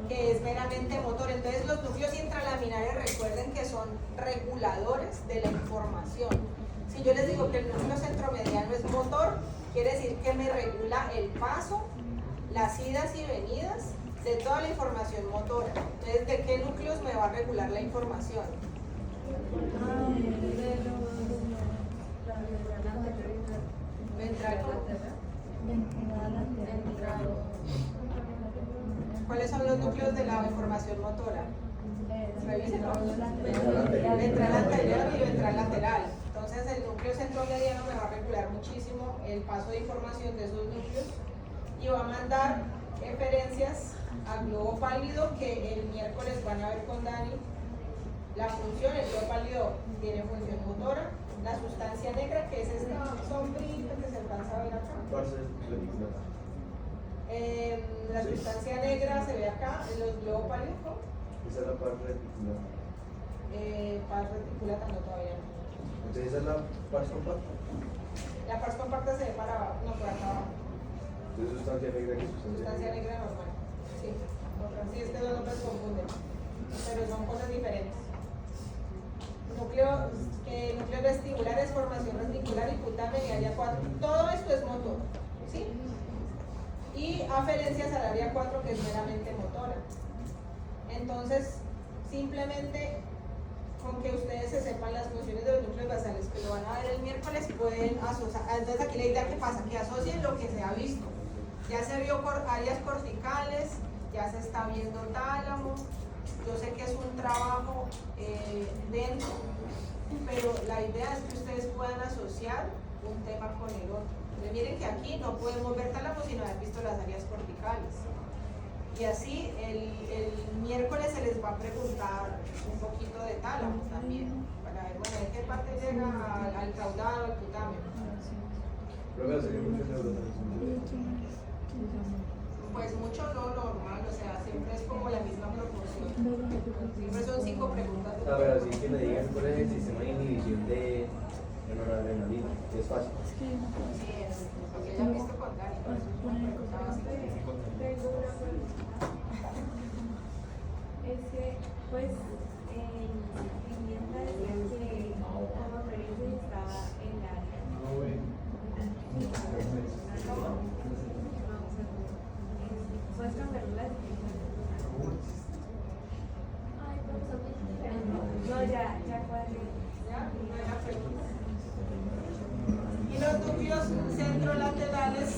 que es meramente motor. Entonces los núcleos intralaminares, recuerden que son reguladores de la información. Si yo les digo que el núcleo centromediano es motor, quiere decir que me regula el paso, las idas y venidas de toda la información motora. Entonces, ¿de qué núcleos me va a regular la información? Ventral. ¿Cuáles son los núcleos de la información motora? Revísenlo. Ventral anterior y ventral lateral. Entonces el núcleo centromediano me va a regular muchísimo el paso de información de esos núcleos y va a mandar referencias al globo pálido, que el miércoles van a ver con Dani la función. El globo pálido tiene función motora. La sustancia negra, que es esta sombrita que se alcanza a ver acá. La sustancia negra se ve acá en los globos pálidos. Esa es la parte reticular. Pars reticulata no, todavía no. Entonces esa es la pars compacta. La pars compacta se ve para abajo, no, por acá abajo. Entonces sustancia negra que Sustancia negra normal. Sí, sí, es que los nombres confunden, pero son cosas diferentes. Núcleo vestibulares, formación reticular y putamen y área 4. Todo esto es motor, ¿sí? Y aferencias al área 4, que es meramente motora. Entonces, simplemente con que ustedes se sepan las funciones de los núcleos basales, que lo van a ver el miércoles, pueden asociar. Entonces aquí la idea que pasa, que asocien lo que se ha visto. Ya se vio por áreas corticales, ya se está viendo tálamo. Yo sé que es un trabajo denso, pero la idea es que ustedes puedan asociar un tema con el otro. Entonces, miren que aquí no podemos ver tálamo sin haber visto las áreas corticales. Y así el miércoles se les va a preguntar un poquito de tálamo también, para ver, bueno, de qué parte llega al caudado, al putamen. Luego sería mucho neurotransmisor. Pues mucho no normal, o sea, siempre es como la misma proporción. Siempre son 5 preguntas. A ver, así que me digan cuál es el sistema de inhibición de noradrenalina, que es fácil. Sí, porque ya he visto con Dani, pero eso es una pregunta básica. Tengo una pregunta. Es que, pues, en pimienta decía que como referencia estaba en la área. ¿Puedes cambiarla? No, ya cuadré. ¿Ya? Buena pregunta. Y los núcleos centrolaterales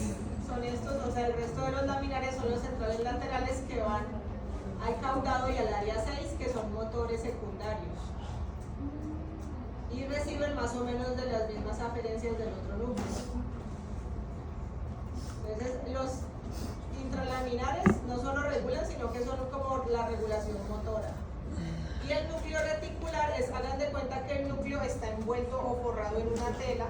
son estos, o sea, el resto de los laminares son los centrales laterales que van al caudado y al área 6, que son motores secundarios. Y reciben más o menos de las mismas aferencias del otro núcleo. Entonces, los intralaminares no solo regulan, sino que son como la regulación motora. Y el núcleo reticular es, hagan de cuenta que el núcleo está envuelto o forrado en una tela,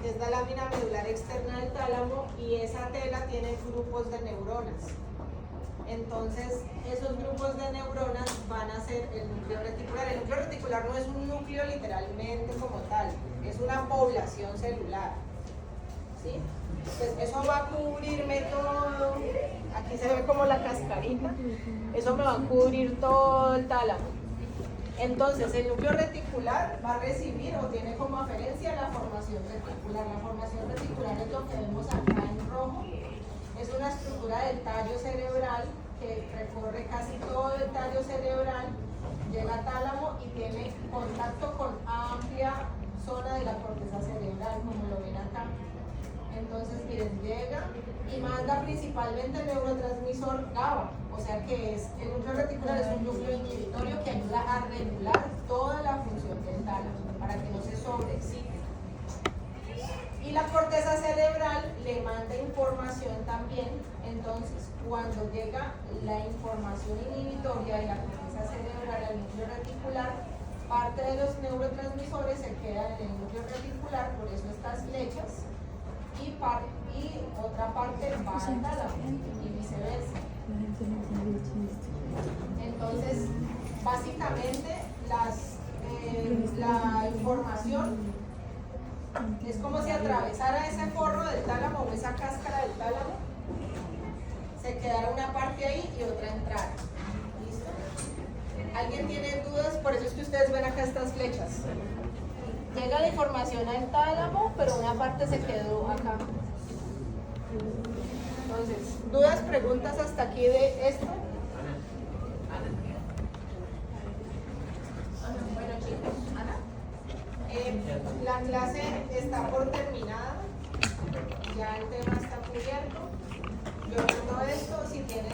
que es la lámina medular externa del tálamo, y esa tela tiene grupos de neuronas. Entonces, esos grupos de neuronas van a ser el núcleo reticular. El núcleo reticular no es un núcleo literalmente como tal, es una población celular. ¿Sí? Entonces, eso va a cubrirme todo. Aquí se ve como la cascarita. Eso me va a cubrir todo el tálamo. Entonces, el núcleo reticular va a recibir o tiene como aferencia la formación reticular. La formación reticular es lo que vemos acá en rojo. Es una estructura del tallo cerebral que recorre casi todo el tallo cerebral, llega al tálamo y tiene contacto con amplia zona de la corteza cerebral, como lo ven acá. Entonces, miren, llega y manda principalmente el neurotransmisor GABA, o sea que el núcleo reticular es un núcleo inhibitorio que ayuda a regular toda la función del tálamo para que no se sobreexcite. Y la corteza cerebral le manda información también. Entonces, cuando llega la información inhibitoria de la corteza cerebral al núcleo reticular, parte de los neurotransmisores se quedan en el núcleo reticular, por eso estas flechas, y otra parte va al tálamo y viceversa. Entonces, básicamente la información es como si atravesara ese forro del tálamo o esa cáscara del tálamo, se quedara una parte ahí y otra entrara. ¿Listo? ¿Alguien tiene dudas? Por eso es que ustedes ven acá estas flechas. Llega la información al tálamo, pero una parte se quedó acá. Entonces, ¿dudas, preguntas hasta aquí de esto? Bueno, chicos, Ana. La clase está por terminada. Ya el tema